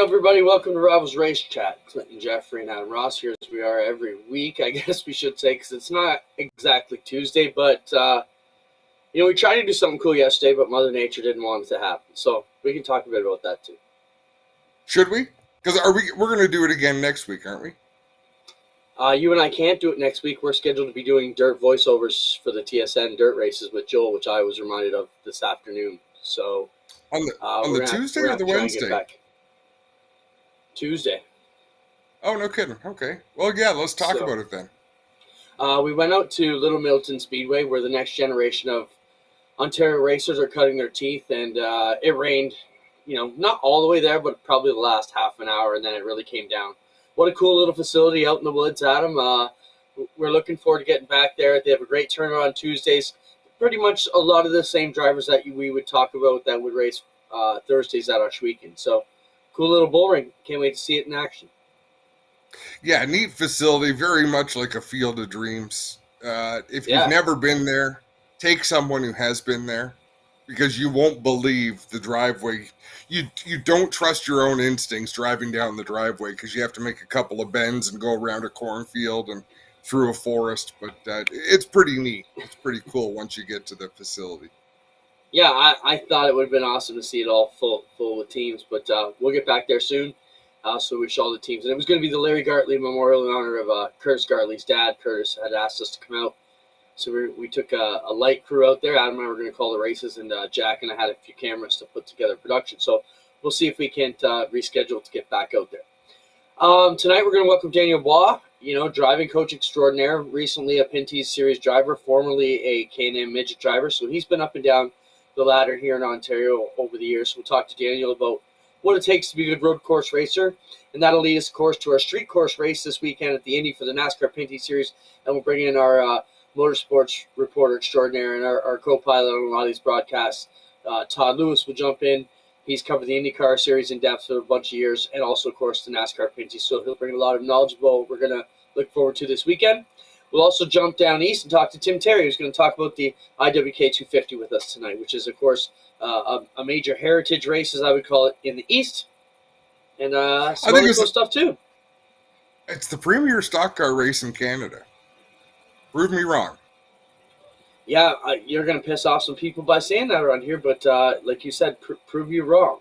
everybody? Welcome to Rivalz Racetrack. Clinton, Geoffrey, and Adam Ross here as we are every week, I guess we should say, because it's not exactly Tuesday, but, we tried to do something cool yesterday, but Mother Nature didn't want it to happen, so we can talk a bit about that, too. Should we? Because we're going to do it again next week, aren't we? You and I can't do it next week. We're scheduled to be doing dirt voiceovers for the TSN dirt races with Joel, which I was reminded of this afternoon, so... On the Tuesday or the Wednesday? Tuesday. Oh, no kidding. Okay. Well, yeah, let's talk about it then. We went out to Little Milton Speedway, where the next generation of Ontario racers are cutting their teeth, and it rained, not all the way there, but probably the last half an hour, and then it really came down. What a cool little facility out in the woods, Adam. We're looking forward to getting back there. They have a great turnaround on Tuesdays. Pretty much a lot of the same drivers that we would talk about that would race Thursdays at Oshweekend. So, cool little bull ring. Can't wait to see it in action. Yeah, neat facility. Very much like a field of dreams. If you've never been there, take someone who has been there, because you won't believe the driveway. You don't trust your own instincts driving down the driveway, because you have to make a couple of bends and go around a cornfield and through a forest. But it's pretty neat. It's pretty cool once you get to the facility. Yeah, I thought it would have been awesome to see it all full with teams, but we'll get back there soon. So we show all the teams. And it was going to be the Larry Gartley Memorial in honor of Curtis Gartley's dad. Curtis had asked us to come out. So we took a light crew out there. Adam and I were going to call the races, and Jack and I had a few cameras to put together production. So we'll see if we can't reschedule to get back out there. Tonight we're going to welcome Daniel Bois, driving coach extraordinaire, recently a Pinty's Series driver, formerly a K&M midget driver. So he's been up and down the ladder here in Ontario over the years. So we'll talk to Daniel about what it takes to be a good road course racer, and that'll lead us, of course, to our street course race this weekend at the Indy for the NASCAR Pinty Series, and we'll bring in our motorsports reporter extraordinaire and our co-pilot on a lot of these broadcasts. Todd Lewis will jump in. He's covered the IndyCar Series in depth for a bunch of years, and also, of course, the NASCAR Pinty, so he'll bring a lot of knowledge about what we're going to look forward to this weekend. We'll also jump down east and talk to Tim Terry, who's going to talk about the IWK 250 with us tonight, which is, of course, a major heritage race, as I would call it, in the east. And some other cool stuff, too. It's the premier stock car race in Canada. Prove me wrong. Yeah, you're going to piss off some people by saying that around here, but like you said, prove you wrong.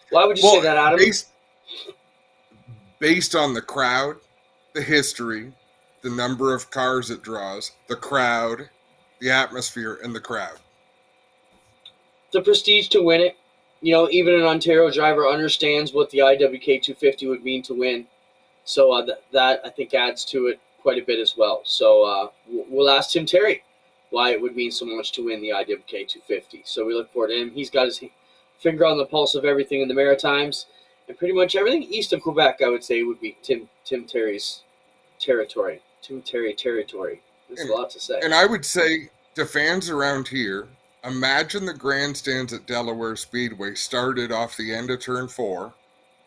Why would you say that, Adam? Based on the crowd, the history, the number of cars it draws, the crowd, the atmosphere, and the crowd. The prestige to win it. Even an Ontario driver understands what the IWK 250 would mean to win. So that I think adds to it quite a bit as well. So we'll ask Tim Terry why it would mean so much to win the IWK 250. So we look forward to him. He's got his finger on the pulse of everything in the Maritimes, and pretty much everything east of Quebec, I would say, would be Tim Terry's territory. Tim Terry territory. There's a lot to say. And I would say to fans around here, imagine the grandstands at Delaware Speedway started off the end of Turn 4,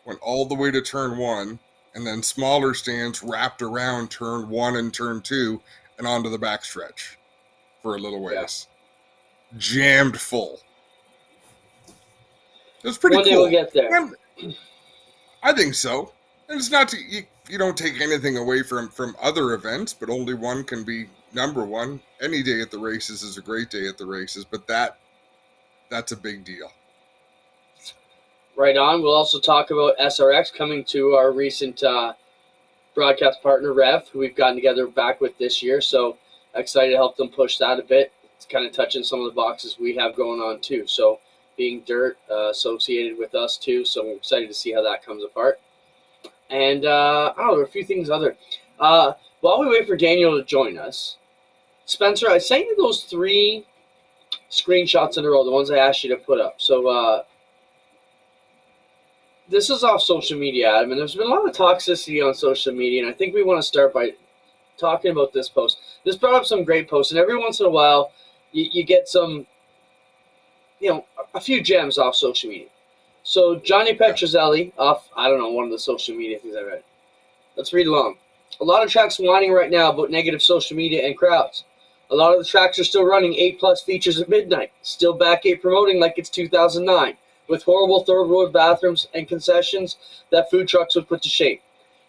went all the way to Turn 1, and then smaller stands wrapped around Turn 1 and Turn 2 and onto the backstretch for a little ways. Yeah. Jammed full. It was pretty cool. One day we'll get there. I think so. And it's not you don't take anything away from other events, but only one can be number one. Any day at the races is a great day at the races, but that's a big deal. Right on. We'll also talk about SRX coming to our recent broadcast partner, Rev, who we've gotten together back with this year. So excited to help them push that a bit. It's kind of touching some of the boxes we have going on too. So being dirt associated with us too. So I'm excited to see how that comes apart. And there are a few things other. While we wait for Daniel to join us, Spencer, I sent you those 3 screenshots in a row, the ones I asked you to put up. So this is off social media, Adam, and there's been a lot of toxicity on social media, and I think we want to start by talking about this post. This brought up some great posts, and every once in a while you get some, a few gems off social media. So Johnny Petrozelli off, one of the social media things I read. Let's read along. A lot of tracks whining right now about negative social media and crowds. A lot of the tracks are still running 8+ features at midnight. Still back 8 promoting like it's 2009. with horrible third-world bathrooms and concessions that food trucks would put to shame.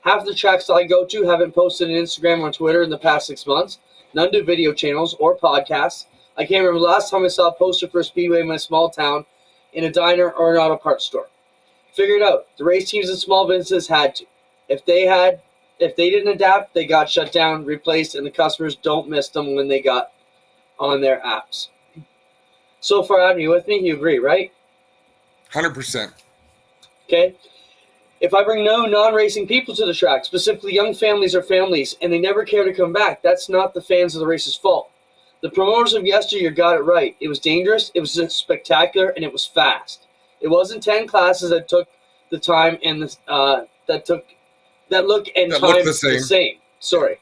Half the tracks I go to haven't posted an Instagram or Twitter in the past 6 months. None do video channels or podcasts. I can't remember the last time I saw a poster for a speedway in my small town in a diner or an auto parts store. Figure it out. The race teams and small businesses had to. If they didn't adapt, they got shut down, replaced, and the customers don't miss them when they got on their apps. So far, Adam, you with me? You agree, right? 100%. Okay. If I bring no non-racing people to the track, specifically young families or families, and they never care to come back, that's not the fans of the race's fault. The promoters of yesteryear got it right. It was dangerous, it was spectacular, and it was fast. It wasn't 10 classes that took the time and that look the same. Sorry.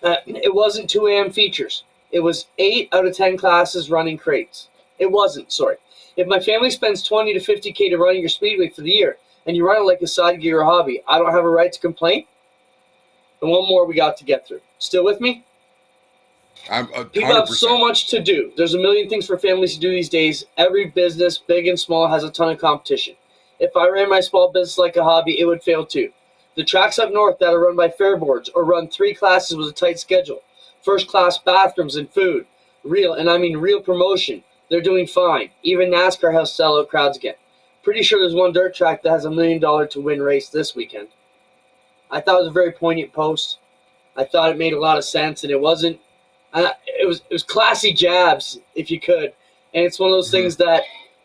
It wasn't 2 a.m. features. It was 8 out of 10 classes running crates. It wasn't, sorry. If my family spends $20 to $50K to running your speedway for the year, and you run it like a side gig or hobby, I don't have a right to complain? And one more we got to get through. Still with me? People have so much to do. There's a million things for families to do these days. Every business, big and small, has a ton of competition. If I ran my small business like a hobby, it would fail too. The tracks up north that are run by fair boards or run 3 classes with a tight schedule, first-class bathrooms and food, real promotion, they're doing fine. Even NASCAR has sellout crowds again. Pretty sure there's one dirt track that has $1 million to win race this weekend. I thought it was a very poignant post. I thought it made a lot of sense, and it wasn't. It was classy jabs, if you could, and it's one of those things that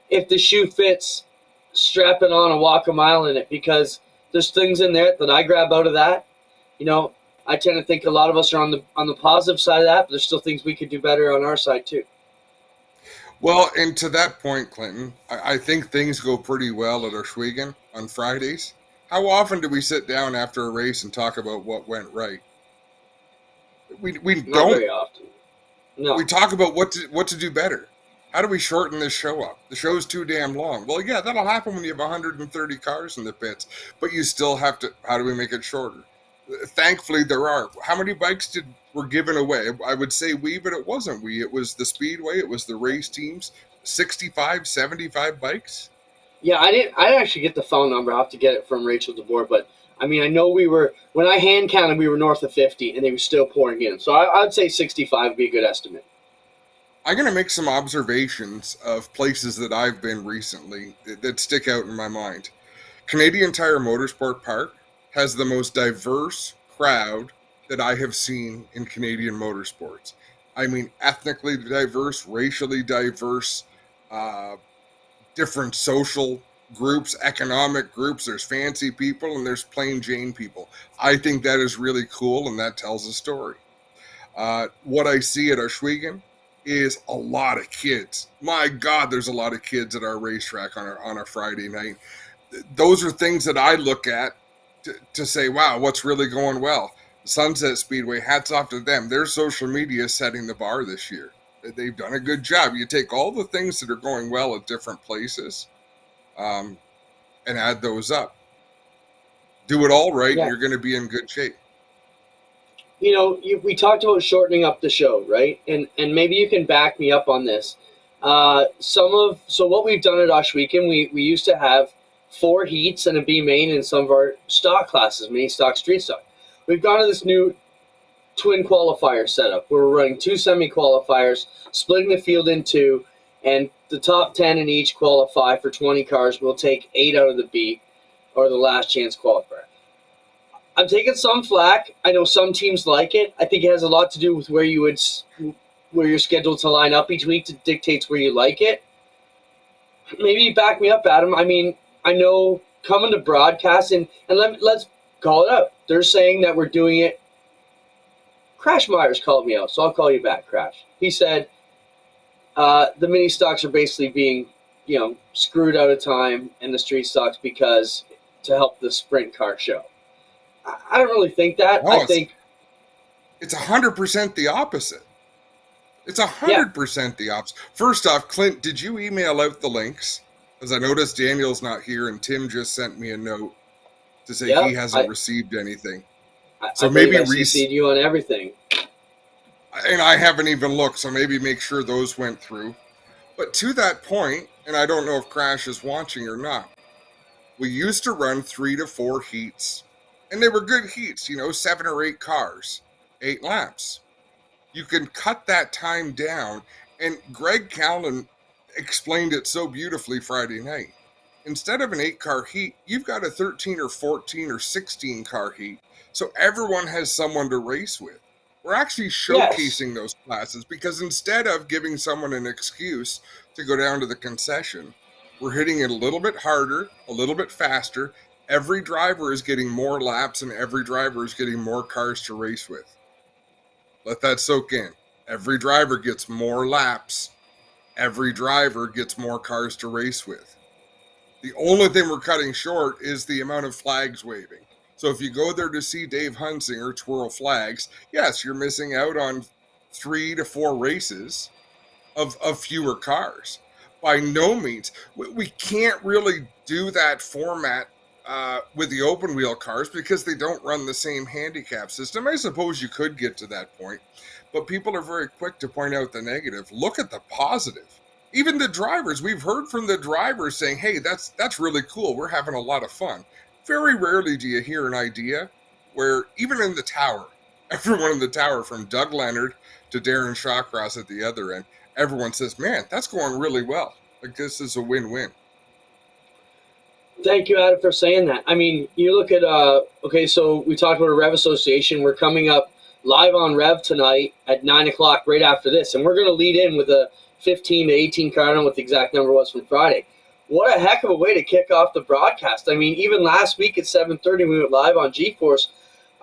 if the shoe fits, strap it on and walk a mile in it, because there's things in there that I grab out of that. You know, I tend to think a lot of us are on the positive side of that, but there's still things we could do better on our side too. Well, and to that point, Clinton, I think things go pretty well at Oswego on Fridays. How often do we sit down after a race and talk about what went right? We Not don't very often. No. We talk about what to do better. How do we shorten this show up? The show's too damn long. Well, yeah, that'll happen when you have 130 cars in the pits, but you still have to. How do we make it shorter? Thankfully, there are. How many bikes were given away? I would say we, but it wasn't we. It was the Speedway. It was the race teams. 65, 75 bikes. Yeah, I didn't actually get the phone number. I'll have to get it from Rachel DeBoer, but I mean, I know when I hand counted, we were north of 50, and they were still pouring in. So I'd say 65 would be a good estimate. I'm going to make some observations of places that I've been recently that stick out in my mind. Canadian Tire Motorsport Park has the most diverse crowd that I have seen in Canadian motorsports. I mean, ethnically diverse, racially diverse, different social groups, economic groups. There's fancy people and there's plain Jane people. I think that is really cool, and that tells a story. What I see at Oswego is a lot of kids. My God, there's a lot of kids at our racetrack on a Friday night. Those are things that I look at to say, wow, what's really going well? Sunset Speedway, hats off to them. Their social media is setting the bar this year. They've done a good job. You take all the things that are going well at different places and add those up. Do it all right, and you're going to be in good shape. You know, we talked about shortening up the show, right? And maybe you can back me up on this. So what we've done at Oswego, we used to have 4 heats and a B main in some of our stock classes, mini stock, street stock. We've gone to this new twin qualifier setup where we're running 2 semi-qualifiers, splitting the field in 2, and the top 10 in each qualify for 20 cars. We'll take 8 out of the B, or the last chance qualifier. I'm taking some flack. I know some teams like it. I think it has a lot to do with where you're scheduled to line up each week that dictates where you like it. Maybe back me up, Adam. I mean, I know coming to broadcast, and let's call it out. They're saying that we're doing it. Crash Myers called me out, so I'll call you back, Crash. He said the mini stocks are basically being, screwed out of time in the street stocks because to help the sprint car show. I don't really think that. No, I think it's 100% the opposite. It's 100% the opposite. First off, Clint, did you email out the links? Because I noticed Daniel's not here, and Tim just sent me a note to say he hasn't received anything. So maybe CC'd you on everything. And I haven't even looked, so maybe make sure those went through. But to that point, and I don't know if Crash is watching or not, we used to run 3 to 4 heats, and they were good heats, 7 or 8 cars, 8 laps. You can cut that time down, and Greg Callan explained it so beautifully Friday night. Instead of an 8-car heat, you've got a 13 or 14 or 16-car heat, so everyone has someone to race with. We're actually showcasing those classes because instead of giving someone an excuse to go down to the concession, we're hitting it a little bit harder, a little bit faster. Every driver is getting more laps and every driver is getting more cars to race with. Let that soak in. Every driver gets more laps. Every driver gets more cars to race with. The only thing we're cutting short is the amount of flags waving. So if you go there to see Dave Hunsinger twirl flags, yes, you're missing out on 3 to 4 races of fewer cars. By no means. We can't really do that format with the open wheel cars because they don't run the same handicap system. I suppose you could get to that point, but people are very quick to point out the negative. Look at the positive. Even the drivers, we've heard from the drivers saying, hey, that's really cool. We're having a lot of fun. Very rarely do you hear an idea where even in the tower, everyone in the tower from Doug Leonard to Darren Shawcross at the other end, everyone says, man, that's going really well. Like this is a win-win. Thank you, Adam, for saying that. I mean, you look at, okay, so we talked about a Rev Association. We're coming up live on Rev tonight at 9 o'clock right after this, and we're going to lead in with a 15 to 18 car. I don't know what the exact number was from Friday. What a heck of a way to kick off the broadcast. I mean, even last week at 7:30, we went live on G-Force.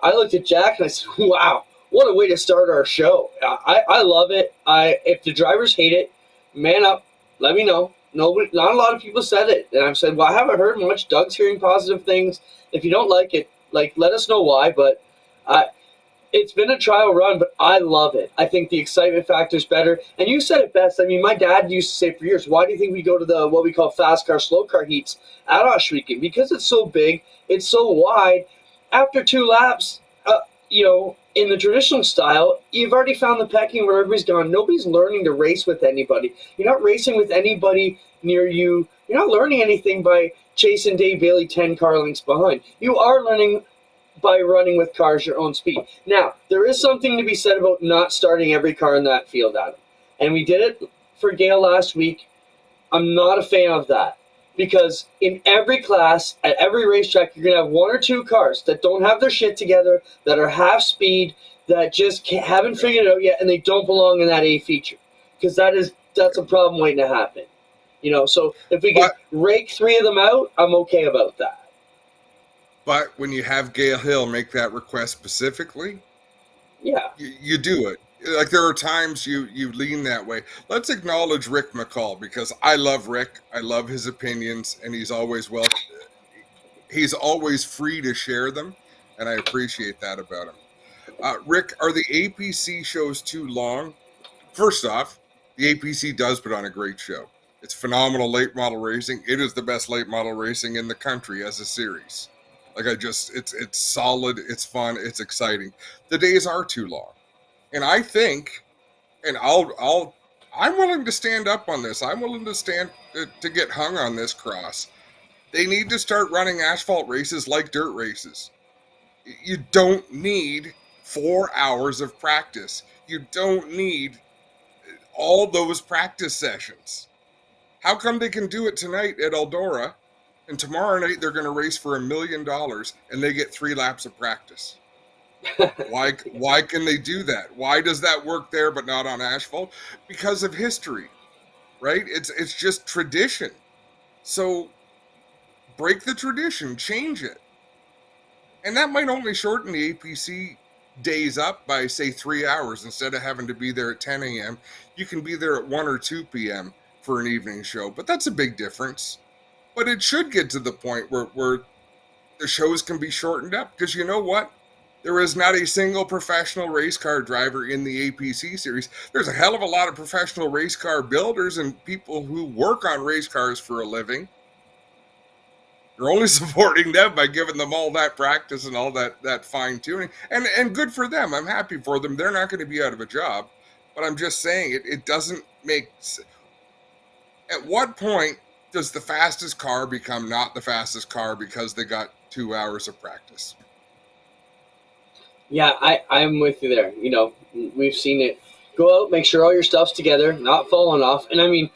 I looked at Jack and I said, wow, what a way to start our show. I love it. If the drivers hate it, man up, let me know. Nobody, not a lot of people said it. And I've said, well, I haven't heard much. Doug's hearing positive things. If you don't like it, let us know why. But it's been a trial run, but I love it. I think the excitement factor is better. And you said it best. I mean, my dad used to say for years, why do you think we go to the what we call fast car, slow car heats at Oshweekend? Because it's so big, it's so wide. After 2 laps, in the traditional style, you've already found the pecking where everybody's gone. Nobody's learning to race with anybody. You're not racing with anybody near you. You're not learning anything by chasing Dave Bailey 10 car lengths behind. You are learning by running with cars your own speed. Now, there is something to be said about not starting every car in that field, Adam. And we did it for Gale last week. I'm not a fan of that. Because in every class, at every racetrack, you're going to have 1 or 2 cars that don't have their shit together, that are half speed, that just haven't figured it out yet, and they don't belong in that A feature. Because that's a problem waiting to happen. So if we can rake 3 of them out, I'm okay about that. But when you have Gail Hill make that request specifically, yeah, you do it. Like there are times you lean that way. Let's acknowledge Rick McCall because I love Rick. I love his opinions, and he's always free to share them, and I appreciate that about him. Rick, are the APC shows too long? First off, the APC does put on a great show. It's phenomenal late model racing. It is the best late model racing in the country as a series. It's solid, it's fun, it's exciting. The days are too long. And I think, and I'm willing to stand up on this. I'm willing to stand to get hung on this cross. They need to start running asphalt races like dirt races. You don't need 4 hours of practice. You don't need all those practice sessions. How come they can do it tonight at Eldora, and tomorrow night they're going to race for $1 million and they get 3 laps of practice? Why can they do that? Why does that work there but not on asphalt? Because of history, right? It's just tradition. So break the tradition, change it. And that might only shorten the APC days up by, say, 3 hours. Instead of having to be there at 10 a.m., you can be there at 1 or 2 p.m. for an evening show. But that's a big difference. But it should get to the point where the shows can be shortened up. Because you know what? There is not a single professional race car driver in the APC series. There's a hell of a lot of professional race car builders and people who work on race cars for a living. You're only supporting them by giving them all that practice and all that fine-tuning. And good for them. I'm happy for them. They're not going to be out of a job. But I'm just saying it doesn't make... At what point does the fastest car become not the fastest car because they got 2 hours of practice? Yeah, I'm with you there. We've seen it. Go out, make sure all your stuff's together, not falling off. And I mean,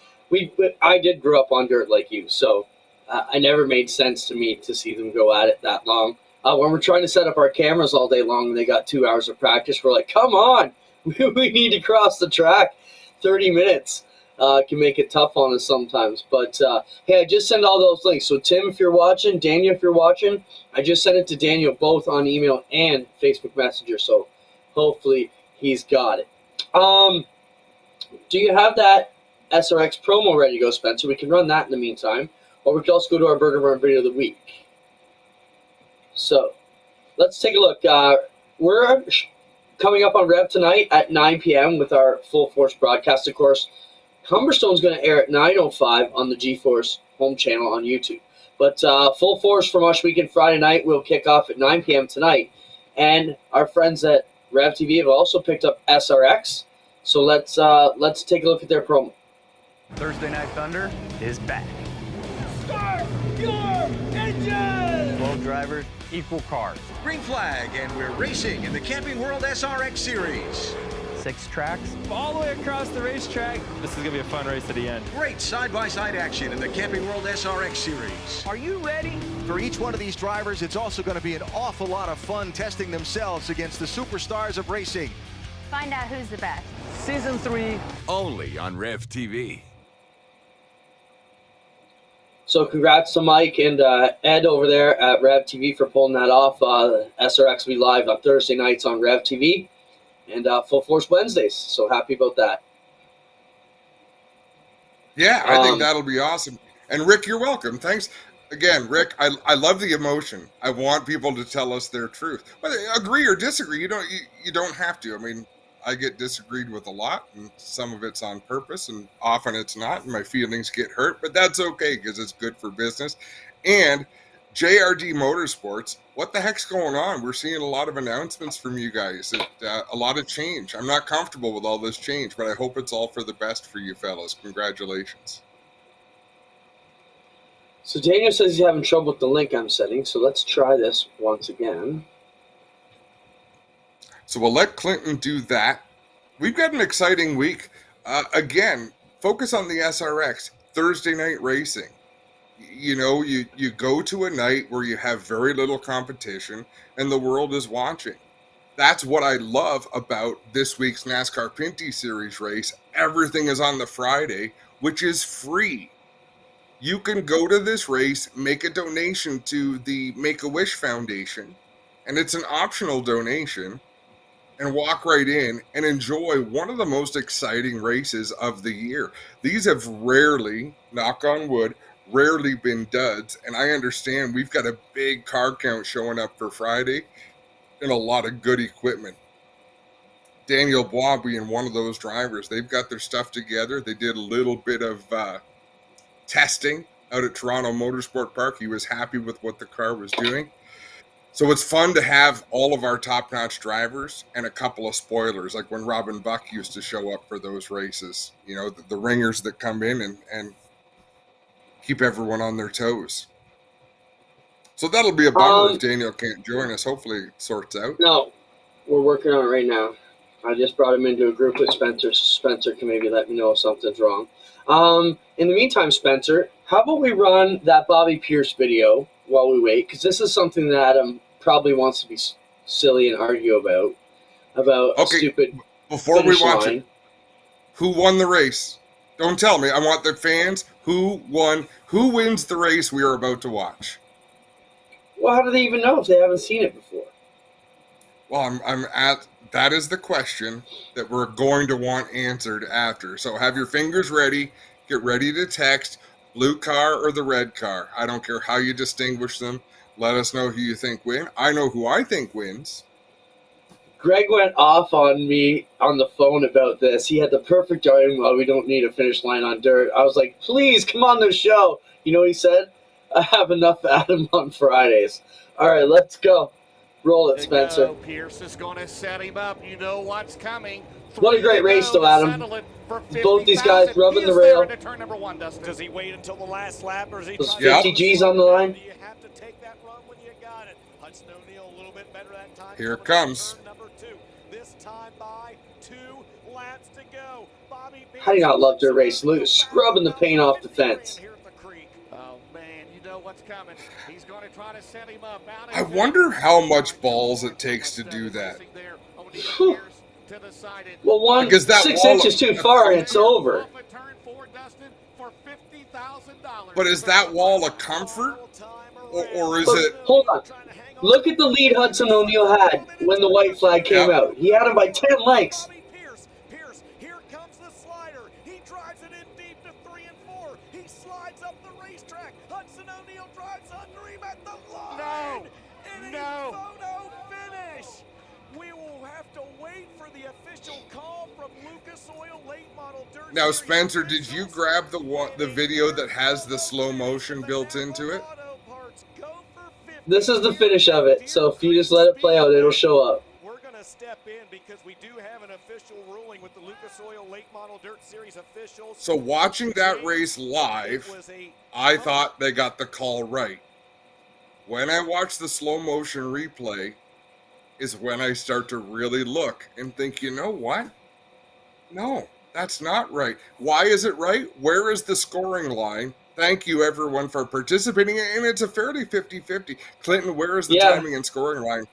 I did grow up on dirt like you, so I never made sense to me to see them go at it that long. When we're trying to set up our cameras all day long and they got 2 hours of practice, we're like, come on, we need to cross the track. 30 minutes can make it tough on us sometimes. But hey, I just sent all those links. So Tim, if you're watching, Daniel, if you're watching, I just sent it to Daniel both on email and Facebook Messenger. So hopefully he's got it. Do you have that SRX promo ready to go, Spencer? We can run that in the meantime. Or we can also go to our Burger Barn video of the week. So let's take a look. We're coming up on Rev tonight at 9 p.m. with our Full Force broadcast. Of course, Humberstone's going to air at 9:05 on the G-Force home channel on YouTube. But Full Force from Mush Weekend Friday night will kick off at 9 p.m. tonight. And our friends at Rev TV have also picked up SRX. So let's take a look at their promo. Thursday Night Thunder is back. Start your engine! 12 drivers, equal cars. Green flag, and we're racing in the Camping World SRX Series. 6 tracks. All the way across the racetrack. This is going to be a fun race at the end. Great side-by-side action in the Camping World SRX Series. Are you ready? For each one of these drivers, it's also going to be an awful lot of fun testing themselves against the superstars of racing. Find out who's the best. Season 3. Only on Rev TV. So congrats to Mike and Ed over there at Rev TV for pulling that off. SRX will be live on Thursday nights on Rev TV and Full Force Wednesdays. So happy about that. Yeah, I think that'll be awesome. And Rick, you're welcome. Thanks. Again, Rick, I love the emotion. I want people to tell us their truth. But agree or disagree, you don't have to. I mean, I get disagreed with a lot, and some of it's on purpose, and often it's not, and my feelings get hurt, but that's okay because it's good for business. And JRD Motorsports, what the heck's going on? We're seeing a lot of announcements from you guys, a lot of change. I'm not comfortable with all this change, but I hope it's all for the best for you fellas. Congratulations. So Daniel says he's having trouble with the link I'm setting, so let's try this once again. So we'll let Clinton do that. We've got an exciting week. Again, focus on the SRX, Thursday night racing. You go to a night where you have very little competition and the world is watching. That's what I love about this week's NASCAR Pinty Series race. Everything is on the Friday, which is free. You can go to this race, make a donation to the Make-A-Wish Foundation, and it's an optional donation, and walk right in and enjoy one of the most exciting races of the year. These have rarely, knock on wood, rarely been duds, and I understand we've got a big car count showing up for Friday and a lot of good equipment. Daniel Bois being one of those drivers. They've got their stuff together. They did a little bit of testing out at Toronto Motorsport Park. He was happy with what the car was doing. So it's fun to have all of our top-notch drivers and a couple of spoilers, like when Robin Buck used to show up for those races. The ringers that come in and keep everyone on their toes. So that'll be a bummer if Daniel can't join us. Hopefully it sorts out. No, we're working on it right now. I just brought him into a group with Spencer, so Spencer can maybe let me know if something's wrong. In the meantime, Spencer, how about we run that Bobby Pierce video while we wait? Because this is something that Adam probably wants to be silly and argue about stupid. Before we watch it, who won the race? Don't tell me. I want the fans. Who won? Who wins the race we are about to watch? Well, how do they even know if they haven't seen it before? Well, that is the question that we're going to want answered after. So have your fingers ready. Get ready to text blue car or the red car. I don't care how you distinguish them. Let us know who you think win. I know who I think wins. Greg went off on me on the phone about this. He had the perfect argument. Well, we don't need a finish line on dirt. I was like, please, come on the show. You know what he said? I have enough Adam on Fridays. All right, let's go. Roll it, Spencer. Pierce is going to set him up. You know what's coming. What a great race, though, Adam. Both these guys rubbing the rail. Turn number 1, Dustin. Does he wait until the last lap, or is he Those 50 G's on the line? Do you have to take that run when you got it? Hudson O'Neal a little bit better that time. Here it comes. Turn number 2. This time by 2 laps to go. Bobby How do you not love dirt race? Look, scrubbing the paint off the fence. Oh man, you know what's coming. He's going to try to set him up. I wonder how much balls it takes to do that. Well, Because that 6 wall- inches too far and it's over. But is that wall a comfort? Or is it... Hold on. Look at the lead Hudson O'Neal had when the white flag came out. He had him by 10 lengths. Pierce, here comes the slider. He drives it in deep to 3 and 4. He slides up the racetrack. Hudson O'Neal drives under him at the line. No. Photo finish. We will have to wait for the official call from Lucas Oil late model dirt. Now, Spencer, did you grab the video that has the slow motion built into it? This is the finish of it, so if you just let it play out, it'll show up. We're going to step in because we do have an official ruling with the Lucas Oil Late Model Dirt Series officials. So watching that race live, I thought they got the call right. When I watch the slow motion replay is when I start to really look and think, you know what? No, that's not right. Why is it right? Where is the scoring line? Thank you, everyone, for participating, and it's a fairly 50-50. Clinton, where is the timing and scoring line?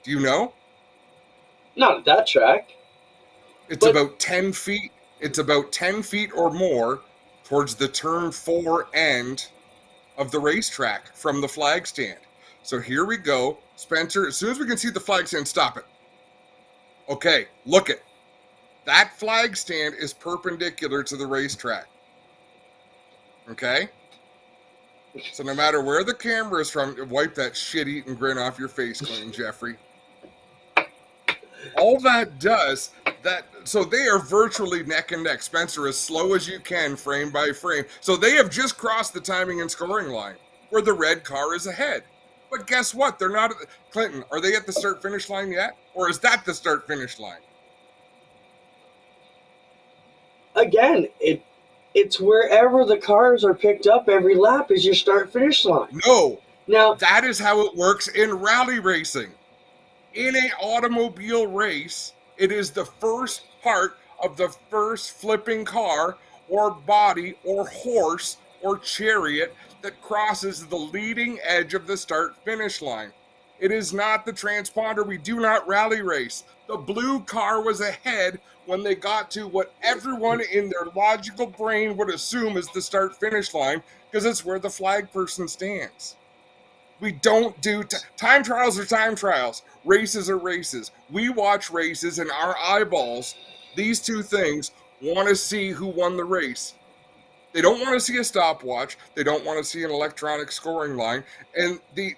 Do you know? Not at that track. It's about 10 feet. It's about 10 feet or more towards the turn 4 end of the racetrack from the flag stand. So here we go. Spencer, as soon as we can see the flag stand, stop it. Okay, look it. That flag stand is perpendicular to the racetrack. Okay? So no matter where the camera is from, wipe that shit-eating grin off your face, Clinton Geoffrey. All that does, so they are virtually neck and neck. Spencer, as slow as you can, frame by frame. So they have just crossed the timing and scoring line, where the red car is ahead. But guess what? They're not, Clinton, are they at the start-finish line yet? Or is that the start-finish line? Again, it's wherever the cars are picked up every lap is your start-finish line. No. Now, that is how it works in rally racing. In an automobile race, it is the first part of the first flipping car or body or horse or chariot that crosses the leading edge of the start-finish line. It is not the transponder. We do not rally race. The blue car was ahead when they got to what everyone in their logical brain would assume is the start-finish line, because it's where the flag person stands. We don't do time trials are time trials. Races are races. We watch races, and our eyeballs, these two things, want to see who won the race. They don't want to see a stopwatch. They don't want to see an electronic scoring line. And the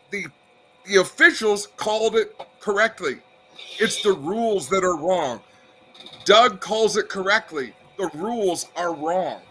officials called it correctly. It's the rules that are wrong. Doug calls it correctly. The rules are wrong.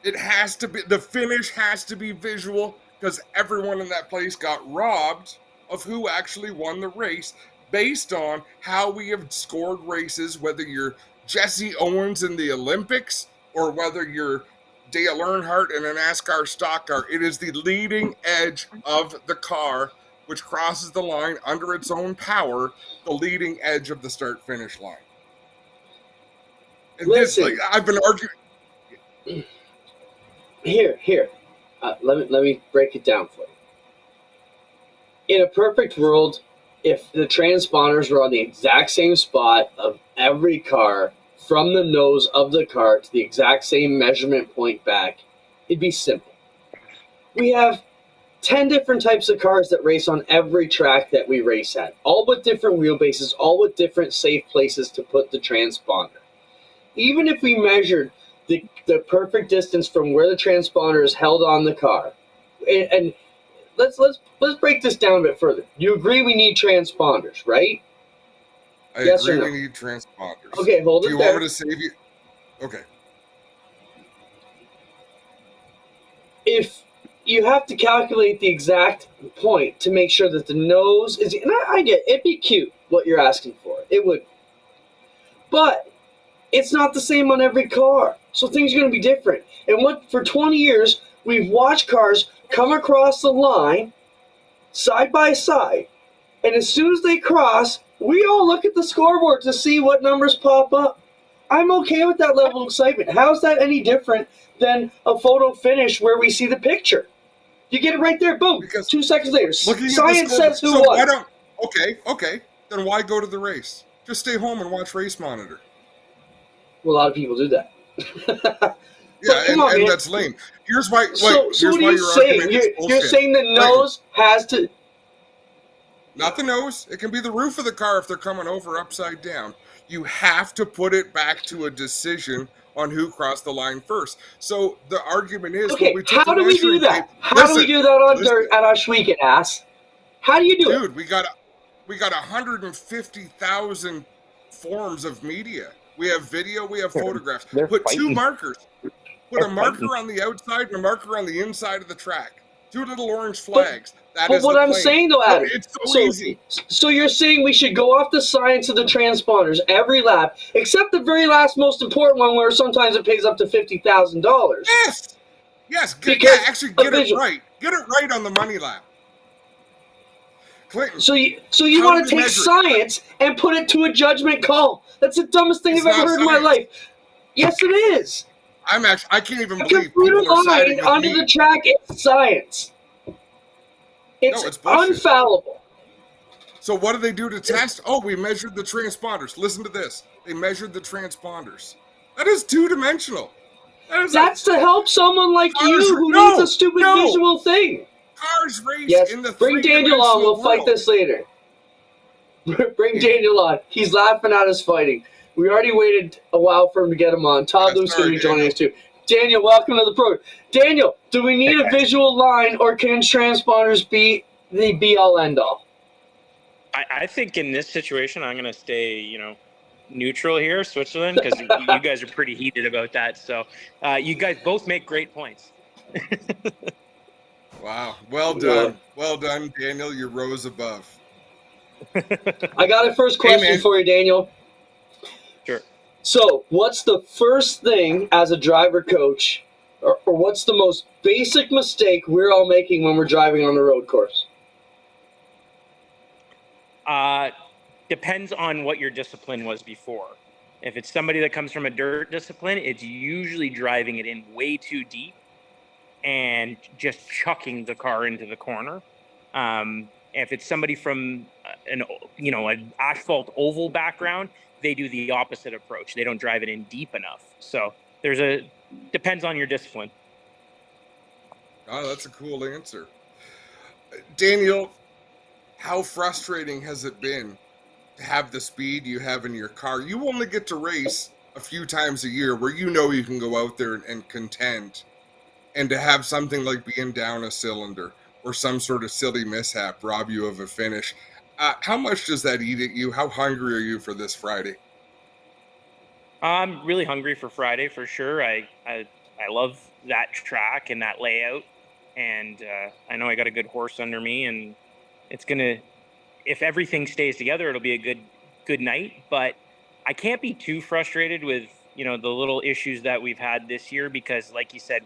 It has to be, the finish has to be visual, because everyone in that place got robbed of who actually won the race based on how we have scored races, whether you're Jesse Owens in the Olympics or whether you're Dale Earnhardt in a NASCAR stock car. It is the leading edge of the car which crosses the line under its own power, the leading edge of the start-finish line. And listen, I've been arguing. Here. Let me break it down for you. In a perfect world, if the transponders were on the exact same spot of every car, from the nose of the car to the exact same measurement point back, it'd be simple. We have 10 different types of cars that race on every track that we race at, all with different wheelbases, all with different safe places to put the transponder. Even if we measured the perfect distance from where the transponder is held on the car, and let's break this down a bit further. You agree we need transponders, right? Yes or no? We need transponders. Okay, hold it there. Do you want me to save you? Okay. If you have to calculate the exact point to make sure that the nose is, and I get it, it'd be cute what you're asking for. It would. But it's not the same on every car. So things are going to be different. And what for 20 years, we've watched cars come across the line side by side. And as soon as they cross, we all look at the scoreboard to see what numbers pop up. I'm okay with that level of excitement. How's that any different than a photo finish where we see the picture? You get it right there, boom. Because 2 seconds later, science says who so won. Why don't? Okay. Then why go to the race? Just stay home and watch Race Monitor. Well, a lot of people do that. Yeah, and that's lame. Here's why. So what are you saying? You're saying the nose has to. Not the nose. It can be the roof of the car if they're coming over upside down. You have to put it back to a decision on who crossed the line first. So the argument is, okay, how do we do that? How do we do that on dirt at Oshwegan, ass? How do you do it? Dude, we got 150,000 forms of media. We have video, we have photographs. Put two markers. Put a marker on the outside and a marker on the inside of the track. Two little orange flags. But what I'm saying though, Adam, it's so easy. So you're saying we should go off the science of the transponders every lap, except the very last most important one where sometimes it pays up to $50,000. Yes. Get it right. Get it right on the money lap. Clinton, so you want to take science and put it to a judgment call? That's the dumbest thing I've ever heard in my life. Yes, it is. I can't even believe people are siding with me. The track, it's science. It's unfallible. So what do they do to test? Oh, we measured the transponders. Listen to this. They measured the transponders. That is two-dimensional. That's to help someone like you who needs a stupid visual thing. Cars race in the bring Daniel on. We'll fight this later. Bring Daniel on. He's laughing at us fighting. We already waited a while for him to get him on. Todd Luke's going to be joining us too. Daniel, welcome to the program. Daniel, do we need a visual line or can transponders be the be-all, end-all? I think in this situation, I'm going to stay, neutral here, Switzerland, because you guys are pretty heated about that. So you guys both make great points. Wow. Well done. Yeah. Well done, Daniel. You rose above. I got a first question for you, Daniel. Sure. So, what's the first thing as a driver coach, or what's the most basic mistake we're all making when we're driving on the road course? Depends on what your discipline was before. If it's somebody that comes from a dirt discipline, it's usually driving it in way too deep and just chucking the car into the corner. If it's somebody from an asphalt oval background, they do the opposite approach. They don't drive it in deep enough. So depends on your discipline. Oh, that's a cool answer. Daniel, how frustrating has it been to have the speed you have in your car? You only get to race a few times a year where you can go out there and contend, and to have something like being down a cylinder or some sort of silly mishap rob you of a finish. How much does that eat at you? How hungry are you for this Friday? I'm really hungry for Friday for sure. I love that track and that layout, and I know I got a good horse under me, and it's gonna. If everything stays together, it'll be a good night. But I can't be too frustrated with the little issues that we've had this year, because, like you said,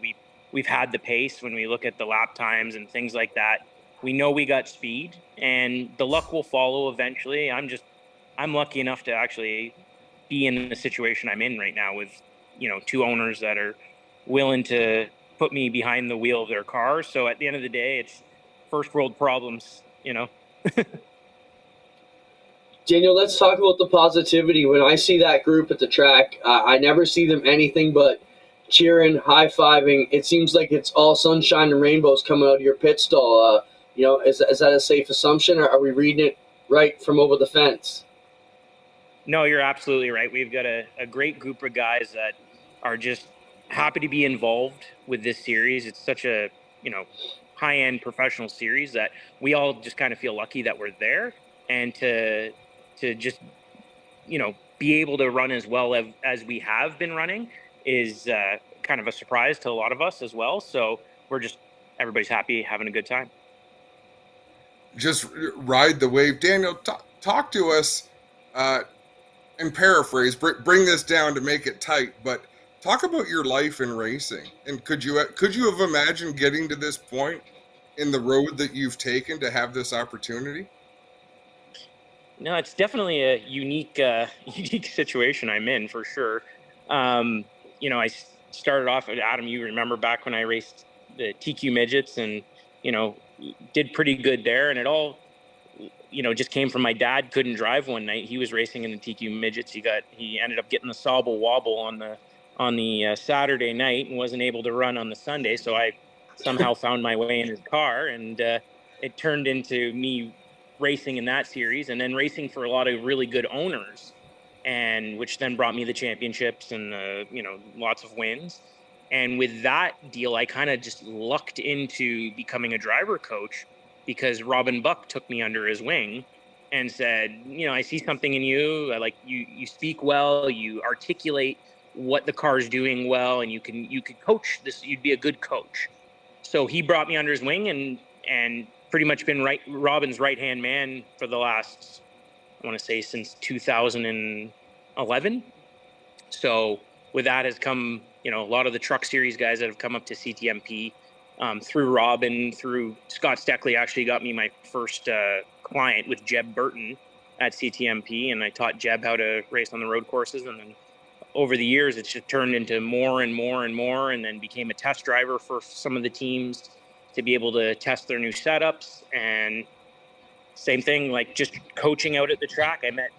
we've had the pace. When we look at the lap times and things like that, we know we got speed, and the luck will follow eventually. I'm lucky enough to actually be in the situation I'm in right now with two owners that are willing to put me behind the wheel of their car. So at the end of the day, it's first world problems. Daniel, let's talk about the positivity. When I see that group at the track, I never see them anything but cheering, high-fiving. It seems like it's all sunshine and rainbows coming out of your pit stall. Is that a safe assumption, or are we reading it right from over the fence? No, you're absolutely right. We've got a great group of guys that are just happy to be involved with this series. It's such a, high-end professional series that we all just kind of feel lucky that we're there, and to just, be able to run as well as we have been running is kind of a surprise to a lot of us as well. So everybody's happy, having a good time. Just ride the wave. Daniel, talk to us. and paraphrase, bring this down to make it tight, but talk about your life in racing. And could you have imagined getting to this point in the road that you've taken to have this opportunity? No, it's definitely a unique situation I'm in for sure. I started off with Adam. You remember back when I raced the TQ midgets, and did pretty good there, and it all just came from my dad couldn't drive one night. He was racing in the TQ midgets. He ended up getting the Sauble wobble on the Saturday night and wasn't able to run on the Sunday. So I somehow found my way in his car, and it turned into me racing in that series, and then racing for a lot of really good owners, and which then brought me the championships and lots of wins. And with that deal, I kind of just lucked into becoming a driver coach, because Robin Buck took me under his wing and said, I see something in you. I like you speak well, you articulate what the car is doing well, and you could coach this. You'd be a good coach. So he brought me under his wing, and pretty much been Robin's right-hand man for the last, I want to say, since 2011. So with that has come, a lot of the truck series guys that have come up to CTMP, through Robin, through Scott Steckley actually got me my first client with Jeb Burton at CTMP, and I taught Jeb how to race on the road courses. And then over the years, it's just turned into more and more and more, and then became a test driver for some of the teams to be able to test their new setups. And same thing, like just coaching out at the track. I met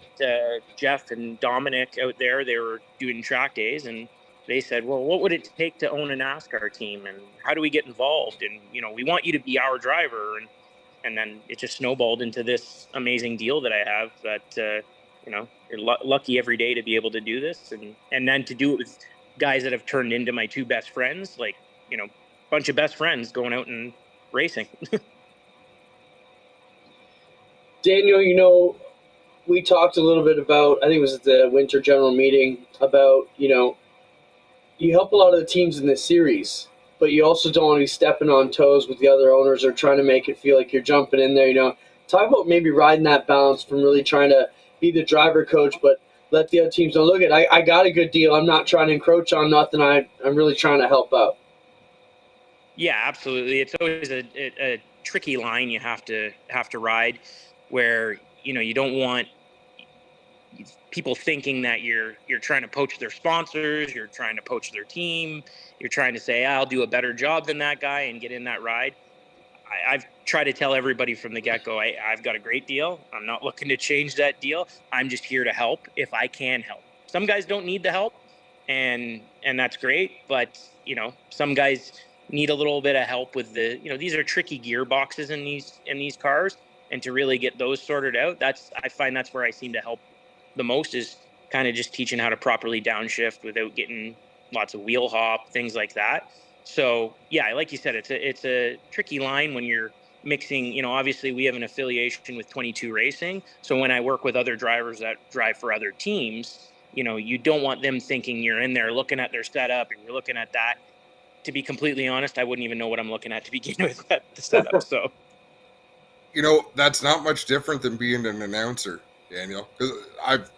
Jeff and Dominic out there. They were doing track days, and they said, well, what would it take to own a NASCAR team, and how do we get involved? And, we want you to be our driver. And then it just snowballed into this amazing deal that I have that, you're lucky every day to be able to do this. And then to do it with guys that have turned into my two best friends, like, bunch of best friends going out and racing. Daniel, we talked a little bit about, I think it was at the winter general meeting, about, you help a lot of the teams in this series, but you also don't want to be stepping on toes with the other owners or trying to make it feel like you're jumping in there. Talk about maybe riding that balance from really trying to be the driver coach, but let the other teams know, look, I got a good deal. I'm not trying to encroach on nothing. I'm really trying to help out. Yeah, absolutely. It's always a tricky line you have to ride, where you don't want people thinking that you're trying to poach their sponsors, you're trying to poach their team, you're trying to say, I'll do a better job than that guy and get in that ride. I've tried to tell everybody from the get-go, I've got a great deal. I'm not looking to change that deal. I'm just here to help if I can help. Some guys don't need the help, and that's great, but some guys need a little bit of help with these are tricky gearboxes in these cars, and to really get those sorted out, I find that's where I seem to help the most, is kind of just teaching how to properly downshift without getting lots of wheel hop, things like that. So yeah, like you said, it's a tricky line when you're mixing, obviously we have an affiliation with 22 Racing. So when I work with other drivers that drive for other teams, you don't want them thinking you're in there looking at their setup and you're looking at that. To be completely honest, I wouldn't even know what I'm looking at to begin with at the setup. So, that's not much different than being an announcer, Daniel, because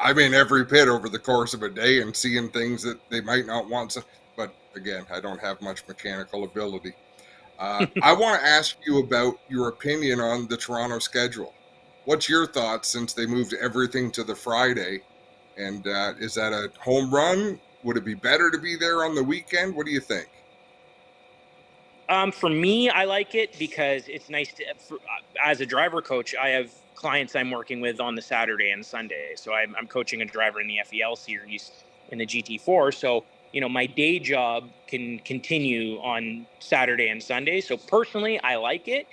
I'm in every pit over the course of a day and seeing things that they might not want to, but again, I don't have much mechanical ability. I want to ask you about your opinion on the Toronto schedule. What's your thoughts since they moved everything to the Friday? And is that a home run? Would it be better to be there on the weekend? What do you think? For me, I like it because it's nice as a driver coach, I have clients I'm working with on the Saturday and Sunday. So I'm coaching a driver in the FEL series in the GT4. So, my day job can continue on Saturday and Sunday. So personally, I like it.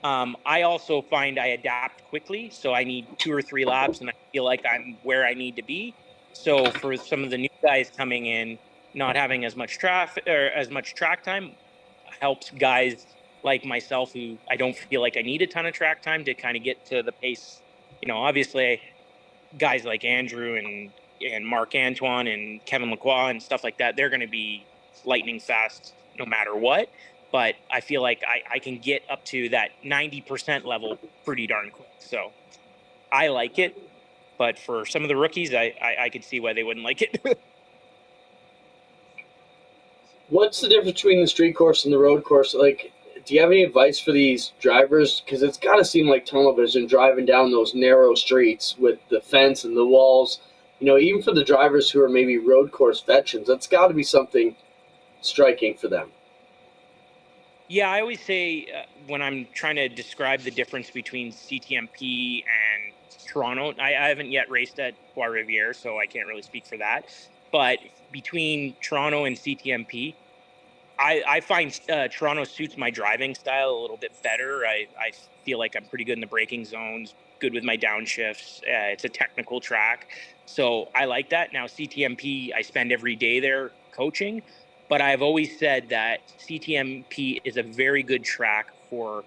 I also find I adapt quickly. So I need 2 or 3 laps and I feel like I'm where I need to be. So for some of the new guys coming in, not having as much traffic or as much track time helps guys like myself who I don't feel like I need a ton of track time to kind of get to the pace. Obviously guys like Andrew and Mark Antoine and Kevin Lacroix and stuff like that, they're going to be lightning fast no matter what. But I feel like I can get up to that 90% level pretty darn quick. So I like it. But for some of the rookies, I could see why they wouldn't like it. What's the difference between the street course and the road course? Like, do you have any advice for these drivers? Because it's got to seem like tunnel vision driving down those narrow streets with the fence and the walls. You know, even for the drivers who are maybe road course veterans, that's got to be something striking for them. Yeah, I always say when I'm trying to describe the difference between CTMP and Toronto, I haven't yet raced at Trois Rivières, so I can't really speak for that. But between Toronto and CTMP, I find Toronto suits my driving style a little bit better. I feel like I'm pretty good in the braking zones, good with my downshifts. It's a technical track, so I like that. Now, CTMP, I spend every day there coaching, but I've always said that CTMP is a very good track for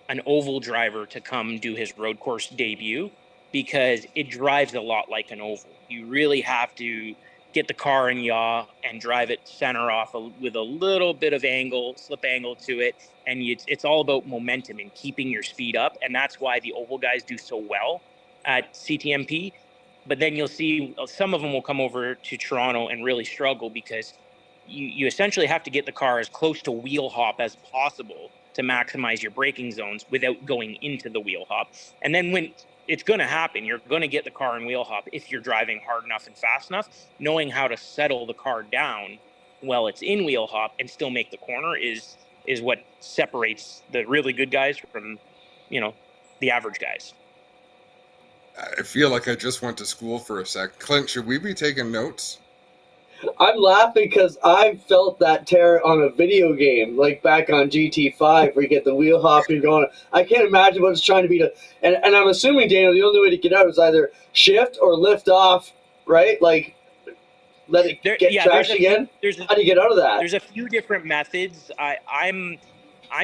an oval driver to come do his road course debut, because it drives a lot like an oval. You really have to get the car in yaw and drive it center off with a little bit of angle, slip angle to it. And it's all about momentum and keeping your speed up. And that's why the oval guys do so well at CTMP. But then you'll see some of them will come over to Toronto and really struggle, because you essentially have to get the car as close to wheel hop as possible to maximize your braking zones without going into the wheel hop. And then when it's going to happen, you're going to get the car in wheel hop if you're driving hard enough and fast enough. Knowing how to settle the car down while it's in wheel hop and still make the corner is what separates the really good guys from, the average guys. I feel like I just went to school for a sec. Clint, should we be taking notes? I'm laughing because I felt that tear on a video game, like back on GT5, where you get the wheel hop and going. I can't imagine what it's trying to be to. And I'm assuming, Daniel, the only way to get out is either shift or lift off, right? Like, let it get trashed again. How do you get out of that? There's a few different methods. I'm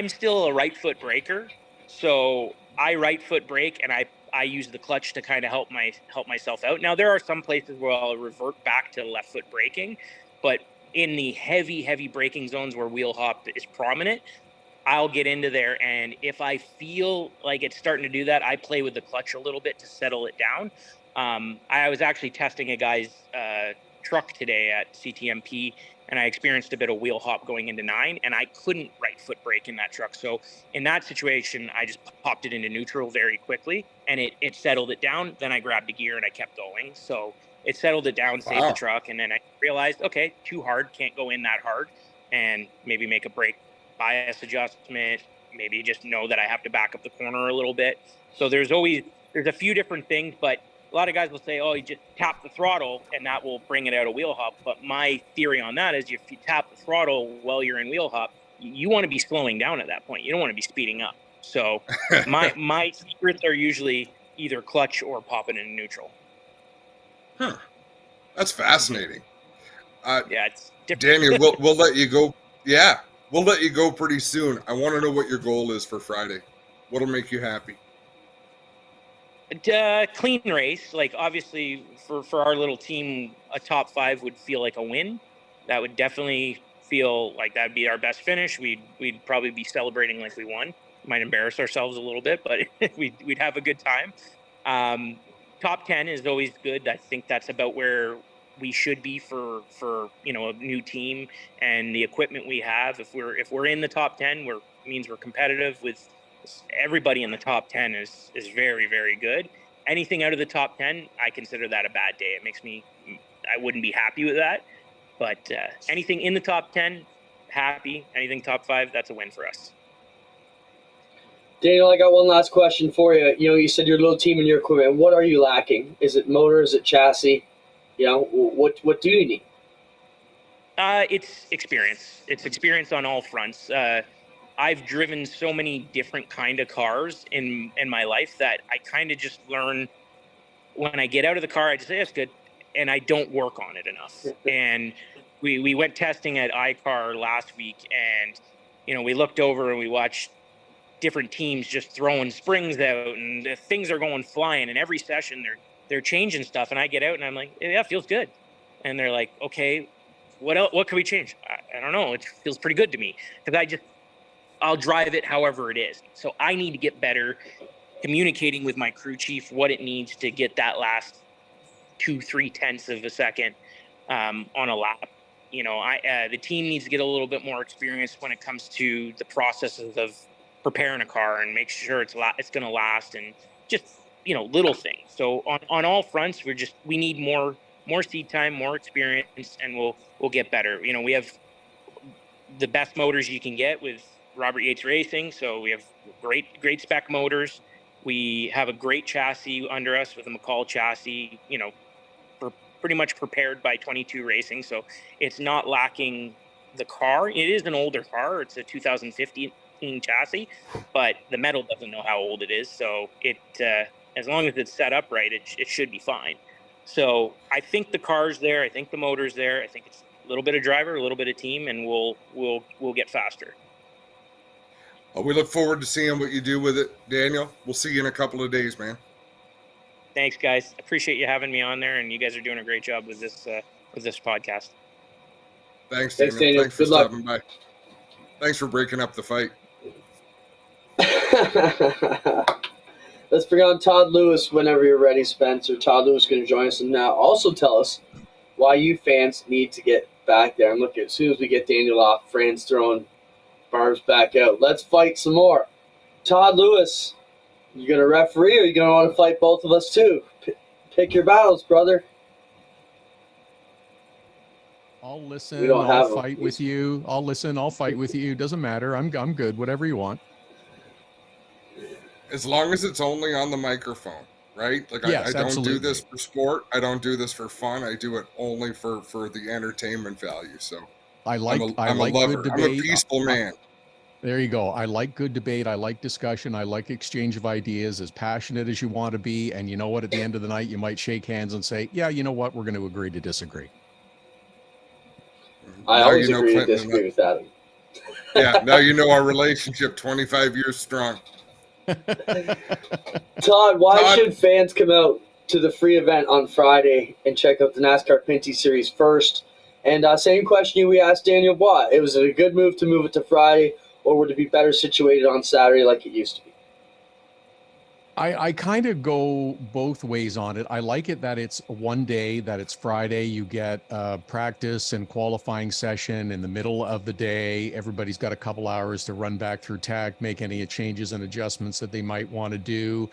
still a right foot braker, so I right foot brake, and I use the clutch to kind of help myself out. Now, there are some places where I'll revert back to left foot braking, but in the heavy braking zones where wheel hop is prominent, I'll get into there. And if I feel like it's starting to do that, I play with the clutch a little bit to settle it down. I was actually testing a guy's truck today at CTMP, and I experienced a bit of wheel hop going into 9, and I couldn't right foot brake in that truck. So in that situation, I just popped it into neutral very quickly, and it settled it down. Then I grabbed a gear and I kept going. So it settled it down, saved the truck. And then I realized, okay, too hard, can't go in that hard, and maybe make a brake bias adjustment. Maybe just know that I have to back up the corner a little bit. So there's a few different things, but a lot of guys will say, oh, you just tap the throttle and that will bring it out of wheel hop. But my theory on that is, if you tap the throttle while you're in wheel hop, you want to be slowing down at that point. You don't want to be speeding up. So my secrets are usually either clutch or popping in neutral. Huh. That's fascinating. Yeah, it's different. Daniel, we'll let you go. Yeah, we'll let you go pretty soon. I want to know what your goal is for Friday. What'll make you happy? Clean race. Like, obviously for our little team, a top 5 would feel like a win. That would definitely feel like that'd be our best finish. We'd probably be celebrating like we won. Might embarrass ourselves a little bit, but we'd have a good time. Top 10 is always good. I think that's about where we should be for a new team and the equipment we have. If we're in the top 10, means we're competitive with everybody in the top 10 is very, very good. Anything out of the top 10, I consider that a bad day. It makes I wouldn't be happy with that. But anything in the top 10, happy. Anything top 5, that's a win for us. Daniel, I got one last question for you. You said your little team and your equipment. What are you lacking? Is it motor? Is it chassis? What do you need? It's experience. It's experience on all fronts. I've driven so many different kind of cars in my life that I kind of just learn when I get out of the car, I just say, that's good. And I don't work on it enough. And we went testing at iCar last week, and, we looked over and we watched different teams just throwing springs out, and the things are going flying. And every session they're changing stuff. And I get out and I'm like, yeah, it feels good. And they're like, okay, what else? What can we change? I don't know. It feels pretty good to me, because I'll drive it however it is. So I need to get better communicating with my crew chief what it needs to get that last 2-3 tenths of a second on a lap. You know, the team needs to get a little bit more experience when it comes to the processes of preparing a car and make sure it's going to last, and just, you know, little things. So on all fronts, we need more seat time, more experience, and we'll get better. You know, we have the best motors you can get with Robert Yates Racing, so we have great spec motors. We have a great chassis under us with a McCall chassis, you know, pretty much prepared by 22 Racing, so it's not lacking the car. It is an older car. It's a 2015 chassis, but the metal doesn't know how old it is, so it as long as it's set up right, it should be fine. So I think the car's there. I think the motor's there. I think it's a little bit of driver, a little bit of team, and we'll get faster. Well, we look forward to seeing what you do with it, Daniel. We'll see you in a couple of days, man. Thanks, guys. Appreciate you having me on there, and you guys are doing a great job with this podcast. Thanks, Daniel. Thanks for stopping by. Thanks for breaking up the fight. Let's bring on Todd Lewis whenever you're ready, Spencer. Todd Lewis is going to join us, and now also tell us why you fans need to get back there. And look, as soon as we get Daniel off, Fran's throwing barbs back out. Let's fight some more. Todd Lewis, you going to referee, or you going to want to fight both of us too? Pick your battles, brother. I'll listen. I'll fight with you. I'll listen. I'll fight with you. Doesn't matter. I'm good. Whatever you want. As long as it's only on the microphone, right? Like yes, I don't absolutely. do this for sport. I don't do this for fun. I do it only for the entertainment value. So I'm a lover. Good debate. I'm a peaceful man. There you go. I like good debate. I like discussion. I like exchange of ideas, as passionate as you want to be. And you know what? At the end of the night, you might shake hands and say, yeah, you know what? We're going to agree to disagree. I always agree to disagree with Adam. Yeah, now you know our relationship, 25 years strong. Todd, why should fans come out to the free event on Friday and check out the NASCAR Pinty Series first? And same question we asked Daniel Bois. Was it a good move to move it to Friday, or would it be better situated on Saturday like it used to be? I kind of go both ways on it. I like it that it's one day, that it's Friday. You get practice and qualifying session in the middle of the day. Everybody's got a couple hours to run back through tech, make any changes and adjustments that they might want to do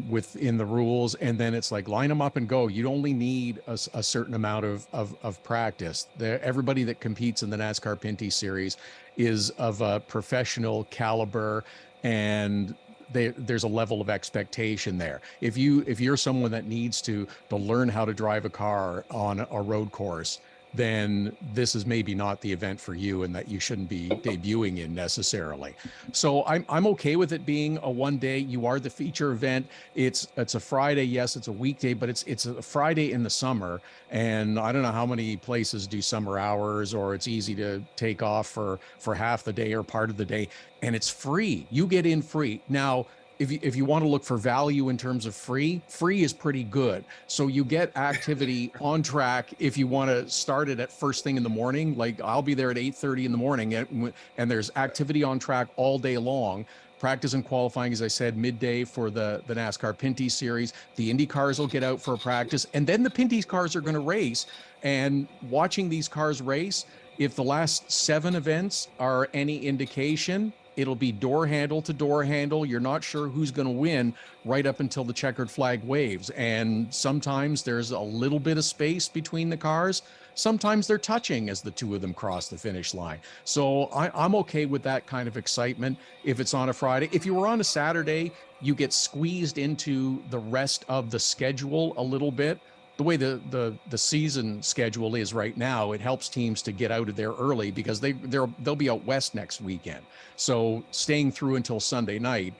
within the rules. And then it's like, line them up and go. You only need a certain amount of practice. Everybody that competes in the NASCAR Pinty Series is of a professional caliber, and there's a level of expectation there. If you're someone that needs to learn how to drive a car on a road course, then this is maybe not the event for you, and that you shouldn't be debuting in necessarily. So I'm okay with it being a one day. You are the feature event. It's a Friday. Yes, it's a weekday, but it's a Friday in the summer. And I don't know how many places do summer hours, or it's easy to take off for half the day or part of the day, and it's free. You get in free. Now, if you want to look for value in terms of free is pretty good. So you get activity on track. If you want to start it at first thing in the morning, like I'll be there at 8:30 in the morning, and there's activity on track all day long. Practice and qualifying, as I said, midday for the NASCAR Pinty Series. The Indy cars will get out for a practice, and then the Pinty cars are going to race. And watching these cars race, if the last 7 events are any indication, it'll be door handle to door handle. You're not sure who's going to win right up until the checkered flag waves. And sometimes there's a little bit of space between the cars. Sometimes they're touching as the two of them cross the finish line. So I'm okay with that kind of excitement if it's on a Friday. If you were on a Saturday, you get squeezed into the rest of the schedule a little bit. The way the season schedule is right now, it helps teams to get out of there early, because they'll be out west next weekend. So staying through until Sunday night,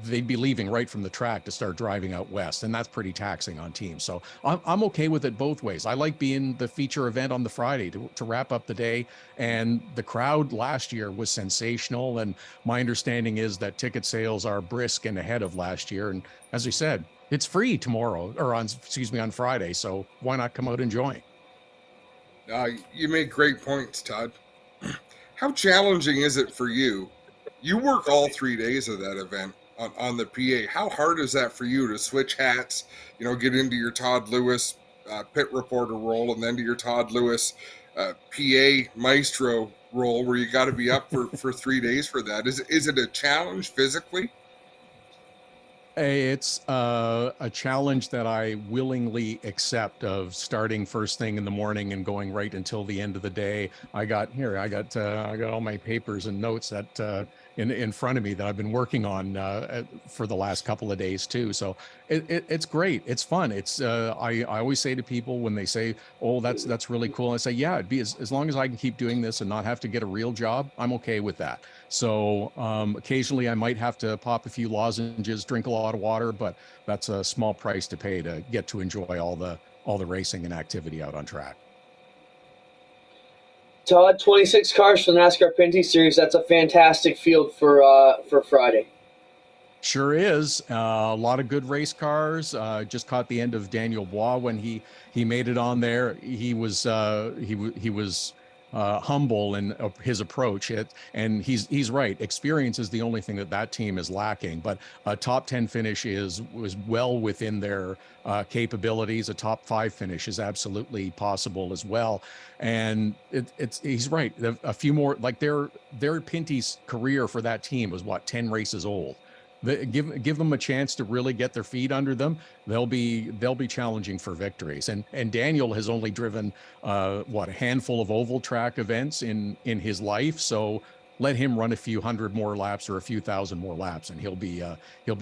they'd be leaving right from the track to start driving out west, and that's pretty taxing on teams. So I'm okay with it both ways. I like being the feature event on the Friday to wrap up the day, and the crowd last year was sensational, and my understanding is that ticket sales are brisk and ahead of last year. And as we said, it's free tomorrow, or on Friday. So why not come out and join? You make great points, Todd. How challenging is it for you? You work all 3 days of that event on the PA. How hard is that for you to switch hats, get into your Todd Lewis pit reporter role, and then to your Todd Lewis PA maestro role, where you got to be up for 3 days for that. Is it a challenge physically? It's a challenge that I willingly accept, of starting first thing in the morning and going right until the end of the day. I got all my papers and notes that in front of me that I've been working on for the last couple of days too. So it's great. It's fun. It's I always say to people when they say, "Oh, that's really cool," I say, "Yeah, it'd be as long as I can keep doing this and not have to get a real job, I'm okay with that." So occasionally I might have to pop a few lozenges, drink a lot of water, but that's a small price to pay to get to enjoy all the racing and activity out on track. Todd, 26 cars for the NASCAR Pinty Series. That's a fantastic field for Friday. Sure is. A lot of good race cars. Just caught the end of Daniel Bois when he made it on there. He was humble in his approach, and he's right. Experience is the only thing that team is lacking, but a top 10 finish was well within their capabilities. A top 5 finish is absolutely possible as well. And he's right. A few more, like their Pinty's career for that team was 10 races old. Give them a chance to really get their feet under them. They'll be challenging for victories. And Daniel has only driven a handful of oval track events in his life. So let him run a few hundred more laps or a few thousand more laps, and he'll be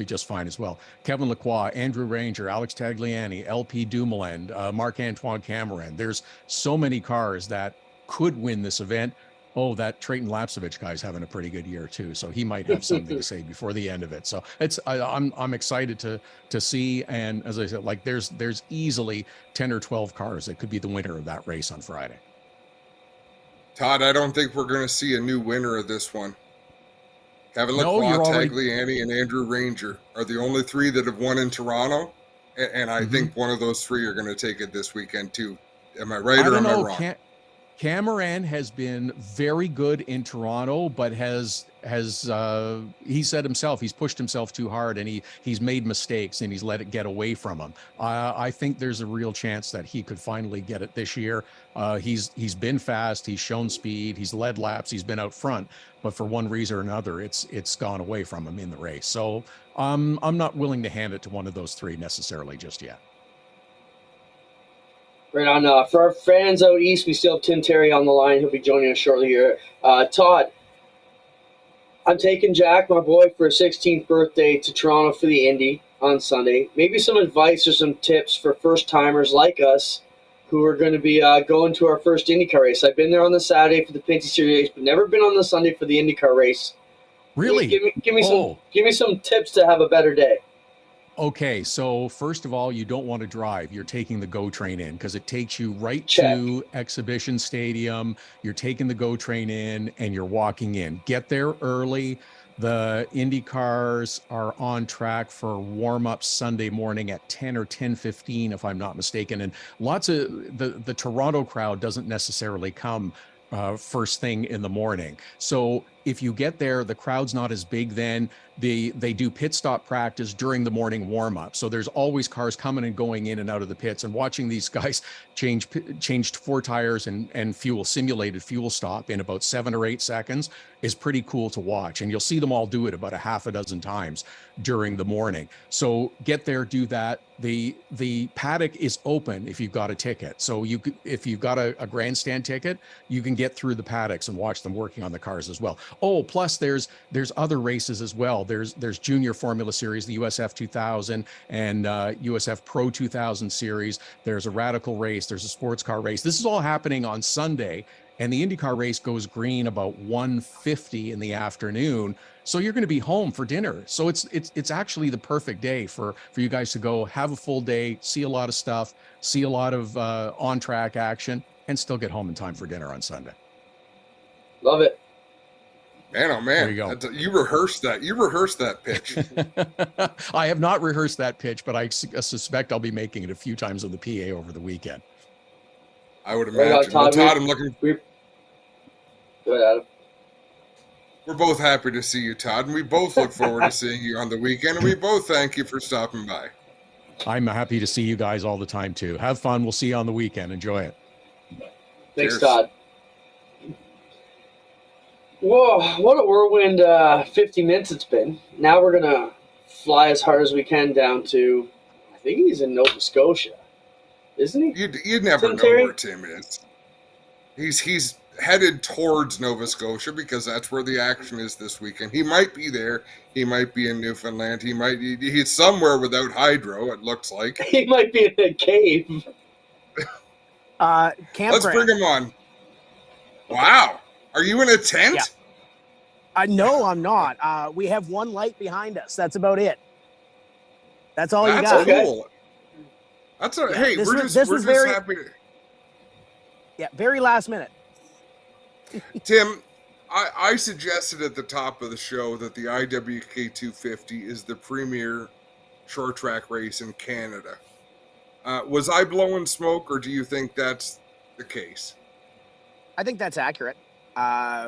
just fine as well. Kevin Lacroix, Andrew Ranger, Alex Tagliani, LP Dumoulin, Marc-Antoine Cameron. There's so many cars that could win this event. Oh, that Trayton Lapsovich guy's having a pretty good year too, so he might have something to say before the end of it. So I'm excited to see, and as I said, like there's easily 10 or 12 cars that could be the winner of that race on Friday. Todd, I don't think we're going to see a new winner of this one. Kevin Lacroix, Tagliani, and Andrew Ranger are the only 3 that have won in Toronto, and I think one of those 3 are going to take it this weekend too. Am I right or am I wrong? Cameron has been very good in Toronto, but he said himself, he's pushed himself too hard, and he's made mistakes and he's let it get away from him. I think there's a real chance that he could finally get it this year. He's been fast, he's shown speed, he's led laps, he's been out front, but for one reason or another, it's gone away from him in the race. So I'm not willing to hand it to one of those 3 necessarily just yet. Right on. For our fans out east, we still have Tim Terry on the line. He'll be joining us shortly here. Todd, I'm taking Jack, my boy, for his 16th birthday to Toronto for the Indy on Sunday. Maybe some advice or some tips for first-timers like us who are going to be going to our first IndyCar race. I've been there on the Saturday for the Pinty Series, but never been on the Sunday for the IndyCar race. Really? Give me some tips to have a better day. Okay, so first of all, you don't want to drive. You're taking the GO train in because it takes you right to Exhibition Stadium. You're taking the GO train in and you're walking in. Get there early. The Indy cars are on track for warm-up Sunday morning at 10 or 10:15, if I'm not mistaken. And lots of the Toronto crowd doesn't necessarily come first thing in the morning. So if you get there, the crowd's not as big then. They do pit stop practice during the morning warm-up. So there's always cars coming and going in and out of the pits, and watching these guys changed 4 tires and simulated fuel stop in about 7 or 8 seconds is pretty cool to watch. And you'll see them all do it about a half a dozen times during the morning. So get there, do that. The paddock is open if you've got a ticket. So if you've got a grandstand ticket, you can get through the paddocks and watch them working on the cars as well. Oh, plus there's other races as well. There's Junior Formula Series, the USF 2000 and USF Pro 2000 series. There's a radical race. There's a sports car race. This is all happening on Sunday, and the IndyCar race goes green about 1:50 in the afternoon. So you're going to be home for dinner. So it's actually the perfect day for you guys to go have a full day, see a lot of stuff, see a lot of on-track action, and still get home in time for dinner on Sunday. Love it. Man, oh man, there you go. You rehearsed that. You rehearsed that pitch. I have not rehearsed that pitch, but I suspect I'll be making it a few times on the PA over the weekend. I would imagine. Todd, I'm looking. Go ahead, Adam. We're both happy to see you, Todd, and we both look forward to seeing you on the weekend, and we both thank you for stopping by. I'm happy to see you guys all the time too. Have fun. We'll see you on the weekend. Enjoy it. Thanks, Cheers. Todd. Whoa, what a whirlwind 50 minutes it's been. Now we're going to fly as hard as we can down to, I think he's in Nova Scotia, isn't he? You'd never Tim know Terry? where Tim is. He's headed towards Nova Scotia because that's where the action is this weekend. He might be there. He might be in Newfoundland. He's somewhere without hydro, it looks like. He might be in a cave. Let's bring him on. Wow. Are you in a tent? Yeah. No, I'm not. We have one light behind us. That's about it. That's all you got. That's cool. Hey, we're just happy to... Yeah, very last minute. Tim, I suggested at the top of the show that the IWK 250 is the premier short track race in Canada. Was I blowing smoke, or do you think that's the case? I think that's accurate.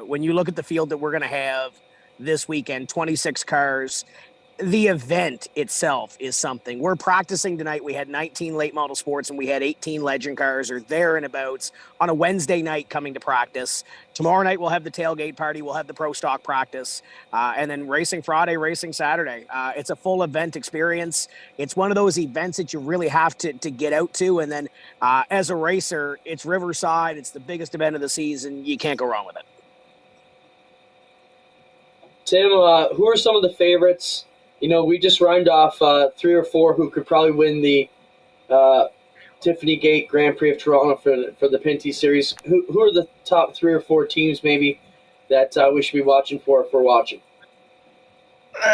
When you look at the field that we're going to have this weekend, 26 cars, the event itself is something. We're practicing tonight. We had 19 late model sports and we had 18 legend cars or there and abouts on a Wednesday night coming to practice. Tomorrow night we'll have the tailgate party. We'll have the pro stock practice, and then racing Friday, racing Saturday. It's a full event experience. It's one of those events that you really have to get out to. And then as a racer, it's Riverside. It's the biggest event of the season. You can't go wrong with it. Tim, who are some of the favorites? You know, we just rhymed off 3 or 4 who could probably win the Tiffany Gate Grand Prix of Toronto for the Pinty Series. Who are the top 3 or 4 teams maybe that we should be watching for if we're watching?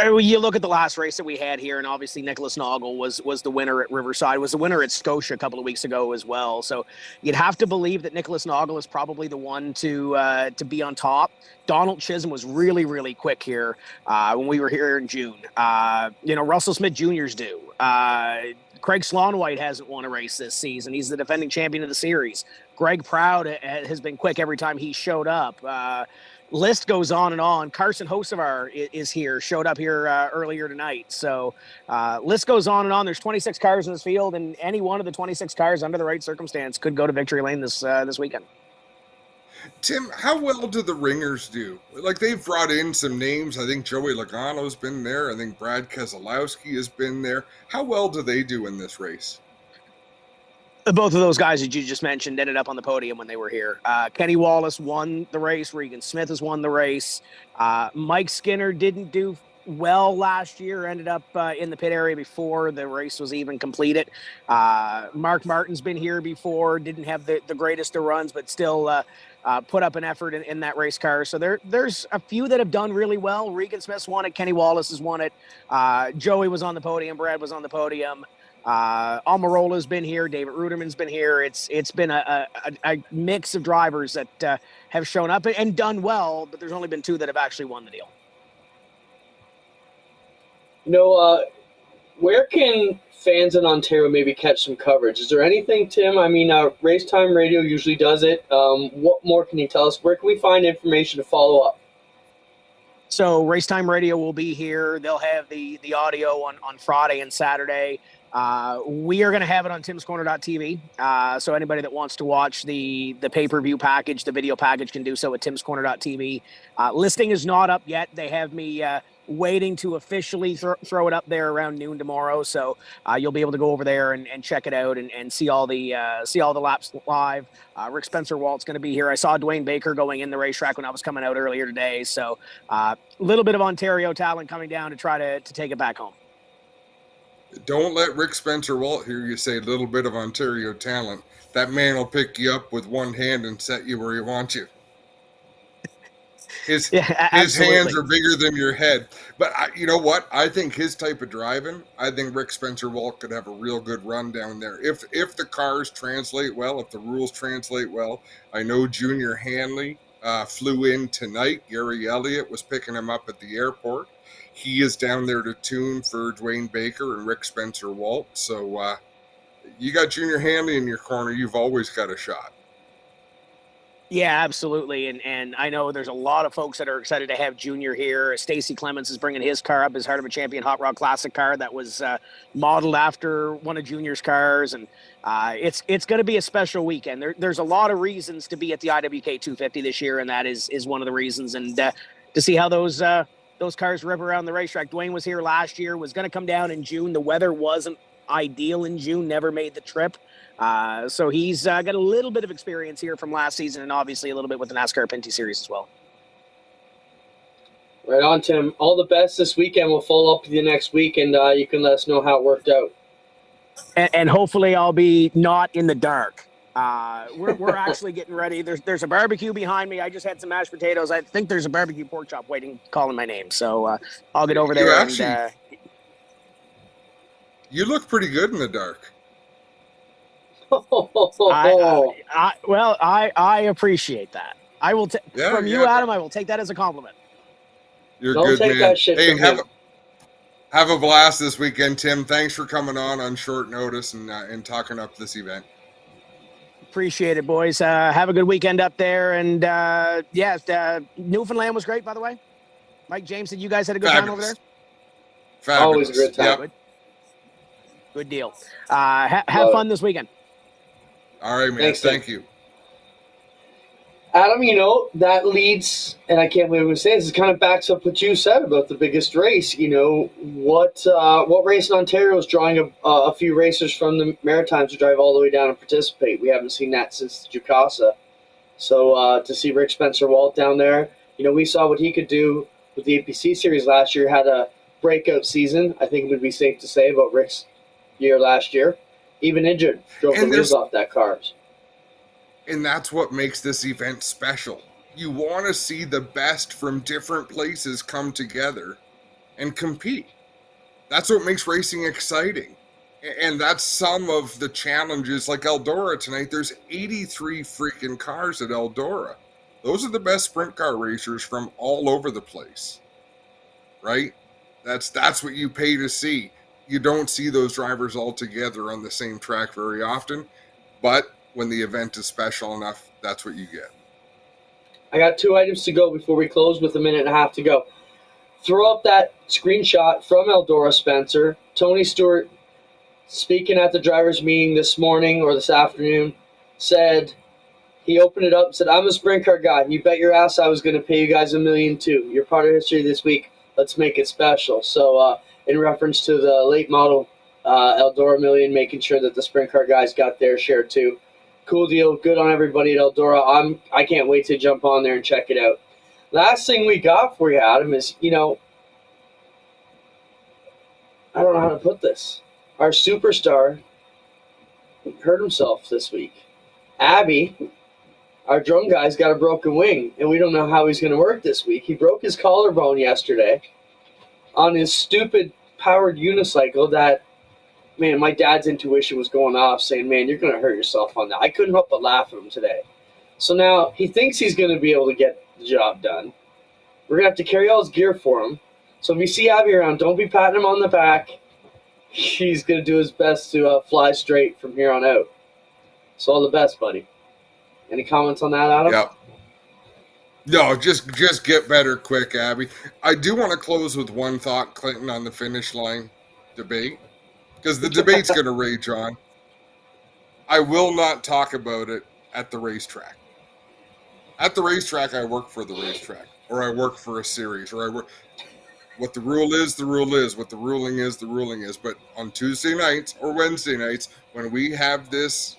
You look at the last race that we had here, and obviously Nicholas Noggle was the winner at Riverside, was the winner at Scotia a couple of weeks ago as well. So you'd have to believe that Nicholas Noggle is probably the one to be on top. Donald Chisholm was really, really quick here when we were here in June. Russell Smith Jr.'s due. Craig Slonwhite hasn't won a race this season. He's the defending champion of the series. Greg Proud has been quick every time he showed up. List goes on and on. Carson Hocevar is here, showed up here earlier tonight. So list goes on and on. There's 26 cars in this field, and any one of the 26 cars under the right circumstance could go to victory lane this weekend. Tim, how well do the ringers do? Like, they've brought in some names. I think Joey Logano's been there. I think Brad Keselowski has been there. How well do they do in this race? Both of those guys that you just mentioned ended up on the podium when they were here. Kenny Wallace won the race. Regan Smith has won the race. Mike Skinner didn't do well last year, ended up in the pit area before the race was even completed. Mark Martin's been here before, didn't have the greatest of runs, but still put up an effort in that race car. So there's a few that have done really well. Regan Smith's won it. Kenny Wallace has won it. Joey was on the podium. Brad was on the podium. Almirola's been here. David Ruderman's been here. It's been a mix of drivers that have shown up and done well, but there's only been 2 that have actually won the deal. Where can fans in Ontario maybe catch some coverage? Is there anything, Tim? I mean, Race Time Radio usually does it. What more can you tell us? Where can we find information to follow up? So Racetime Radio will be here. They'll have the audio on Friday and Saturday. We are going to have it on timscorner.tv. So anybody that wants to watch the pay-per-view package, the video package, can do so at timscorner.tv. Listing is not up yet. They have me waiting to officially throw it up there around noon tomorrow. So you'll be able to go over there and check it out and see all the laps live. Rick Spencer Walt's going to be here. I saw Dwayne Baker going in the racetrack when I was coming out earlier today. So a little bit of Ontario talent coming down to try to take it back home. Don't let Rick Spencer Walt hear you say a little bit of Ontario talent. That man will pick you up with one hand and set you where he wants you. His hands are bigger than your head. But you know what? I think his type of driving, I think Rick Spencer Walt could have a real good run down there. If the cars translate well, if the rules translate well. I know Junior Hanley flew in tonight. Gary Elliott was picking him up at the airport. He is down there to tune for Dwayne Baker and Rick Spencer Walt. So you got Junior Hanley in your corner. You've always got a shot. Yeah, absolutely. And I know there's a lot of folks that are excited to have Junior here. Stacy Clements is bringing his car up as Heart of a Champion Hot Rod Classic car that was modeled after one of Junior's cars. And it's going to be a special weekend. There's a lot of reasons to be at the IWK 250 this year, and that is one of the reasons. And to see how those cars rip around the racetrack. Dwayne was here last year, was going to come down in June. The weather wasn't ideal in June, never made the trip. So he's got a little bit of experience here from last season, and obviously a little bit with the NASCAR Pinty Series as well. Right on, Tim. All the best this weekend. We'll follow up with you next week, and you can let us know how it worked out. And hopefully I'll be not in the dark. We're actually getting ready. There's a barbecue behind me. I just had some mashed potatoes. I think there's a barbecue pork chop waiting, calling my name. So I'll get over there. You look pretty good in the dark. I appreciate that. I will from you, Adam. I will take that as a compliment. You're good, man. That shit hey, have a blast this weekend, Tim. Thanks for coming on short notice and talking up this event. Appreciate it, boys. Have a good weekend up there. And Newfoundland was great, by the way. Mike James said you guys had a good time over there. Fabulous. Always a good time. Yep. Good deal. Have fun this weekend. All right, man. Thanks, Thank you. Adam, that leads, and I can't believe I'm saying this, kind of backs up what you said about the biggest race. What race in Ontario is drawing a few racers from the Maritimes to drive all the way down and participate? We haven't seen that since the Jukasa. So to see Rick Spencer-Walt down there, we saw what he could do with the APC Series last year, had a breakout season. I think it would be safe to say about Rick's year last year. Even injured, drove the wheels off that car. And that's what makes this event special. You want to see the best from different places come together and compete. That's what makes racing exciting. And that's some of the challenges like Eldora tonight. There's 83 freaking cars at Eldora. Those are the best sprint car racers from all over the place, right? That's what you pay to see. You don't see those drivers all together on the same track very often, but when the event is special enough, that's what you get. I got 2 items to go before we close with a minute and a half to go. Throw up that screenshot from Eldora, Spencer. Tony Stewart, speaking at the drivers' meeting this morning or this afternoon, said, he opened it up and said, I'm a sprint car guy. You bet your ass I was going to pay you guys $1 million too. You're part of history this week. Let's make it special. So in reference to the late model Eldora Million, making sure that the sprint car guys got their share too. Cool deal. Good on everybody at Eldora. I can't wait to jump on there and check it out. Last thing we got for you, Adam, is, I don't know how to put this. Our superstar hurt himself this week. Abby, our drum guy's got a broken wing, and we don't know how he's going to work this week. He broke his collarbone yesterday on his stupid powered unicycle that, man, my dad's intuition was going off saying, man, you're going to hurt yourself on that. I couldn't help but laugh at him today. So now he thinks he's going to be able to get the job done. We're going to have to carry all his gear for him. So if you see Abby around, don't be patting him on the back. He's going to do his best to fly straight from here on out. So all the best, buddy. Any comments on that, Adam? Yeah. No, just get better quick, Abby. I do want to close with one thought, Clinton, on the finish line debate, because the debate's going to rage on. I will not talk about it at the racetrack. At the racetrack, I work for the racetrack, or I work for a series, or I work. What the rule is, the rule is. What the ruling is, the ruling is. But on Tuesday nights or Wednesday nights, when we have this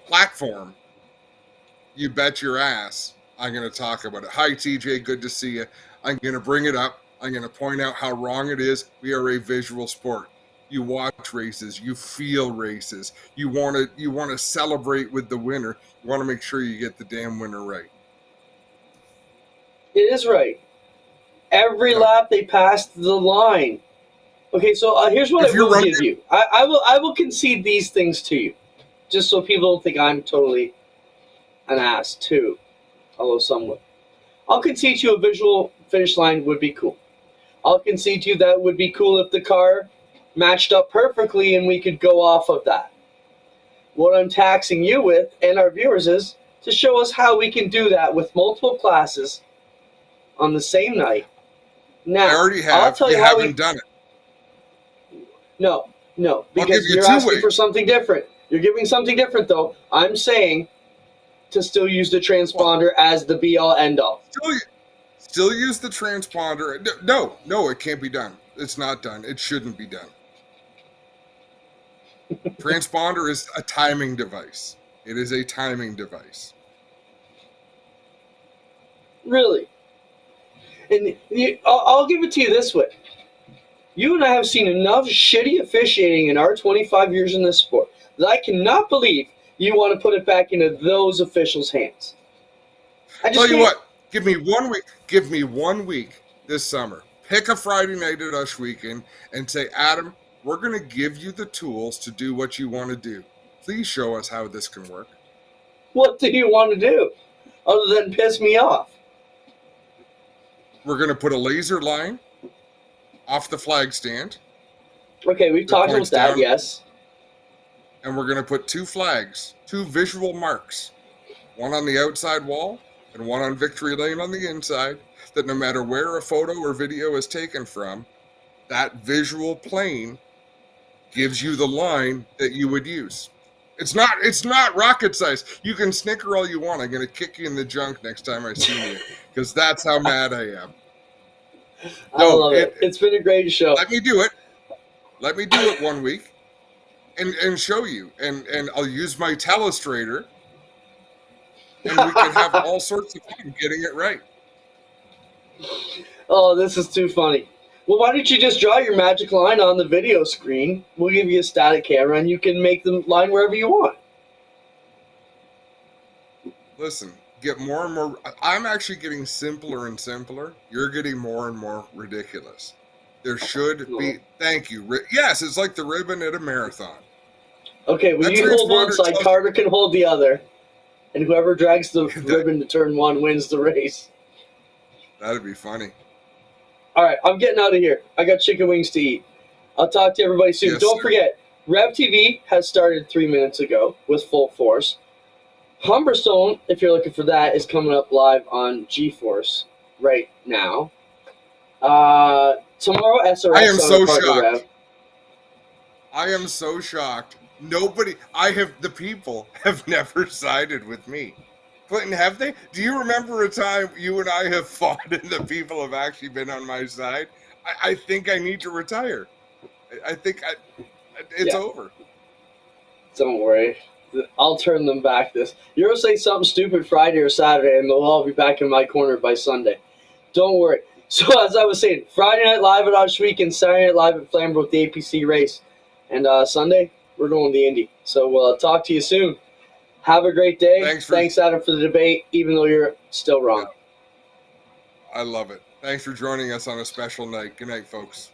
platform, you bet your ass I'm going to talk about it. Hi, TJ. Good to see you. I'm going to bring it up. I'm going to point out how wrong it is. We are a visual sport. You watch races. You feel races. You want to celebrate with the winner. You want to make sure you get the damn winner right. It is right. Every lap they passed the line. Okay, so here's what I will give you. I will concede these things to you, just so people don't think I'm totally an ass too, although somewhat. I'll concede you a visual finish line would be cool. I'll concede to you that would be cool if the car matched up perfectly and we could go off of that. What I'm taxing you with and our viewers is to show us how we can do that with multiple classes on the same night. Now, I already have. I'll tell you, you how haven't done it. No, give because you you're 2 asking for weeks. something different. You're giving something different, though. I'm saying to still use the transponder as the be-all, end-all. Still use the transponder. No, it can't be done. It's not done. It shouldn't be done. Transponder is a timing device. It is a timing device. Really? And I'll give it to you this way. You and I have seen enough shitty officiating in our 25 years in this sport that I cannot believe you want to put it back into those officials' hands. Tell you what, give me 1 week. Give me 1 week this summer. Pick a Friday night at Ush Weekend and say, Adam, we're going to give you the tools to do what you want to do. Please show us how this can work. What do you want to do other than piss me off? We're going to put a laser line off the flag stand. Okay, we've talked about that, yes. And we're going to put 2 flags, 2 visual marks, one on the outside wall and one on Victory Lane on the inside, that no matter where a photo or video is taken from, that visual plane gives you the line that you would use. It's not rocket science. You can snicker all you want. I'm going to kick you in the junk next time I see you, because that's how mad I am. I love it. It's been a great show. Let me do it. Let me do it 1 week and show you. And I'll use my telestrator, and we can have all sorts of fun getting it right. Oh, this is too funny. Well, why don't you just draw your magic line on the video screen? We'll give you a static camera, and you can make the line wherever you want. Listen, get more and more. I'm actually getting simpler and simpler. You're getting more and more ridiculous. There should be. Thank you. Yes, it's like the ribbon at a marathon. Okay, well, you hold one side, Carter can hold the other, and whoever drags the ribbon to turn 1 wins the race. That'd be funny. All right, I'm getting out of here. I got chicken wings to eat. I'll talk to everybody soon. Yes, Don't sir. forget, Rev TV has started 3 minutes ago with full force. Humberstone, if you're looking for that, is coming up live on GeForce right now. Tomorrow, SRX. I am so partner Rev. shocked. I am so shocked. The people have never sided with me. Clinton, have they? Do you remember a time you and I have fought and the people have actually been on my side? I think I need to retire. I think it's over. Don't worry. I'll turn them back this. You'll say something stupid Friday or Saturday, and they'll all be back in my corner by Sunday. Don't worry. So, as I was saying, Friday Night Live at Ush Weekend, Saturday Night Live at Flamborough with the APC race. And Sunday, we're going to the Indy. So, we'll talk to you soon. Have a great day. Thanks, Adam, for the debate, even though you're still wrong. I love it. Thanks for joining us on a special night. Good night, folks.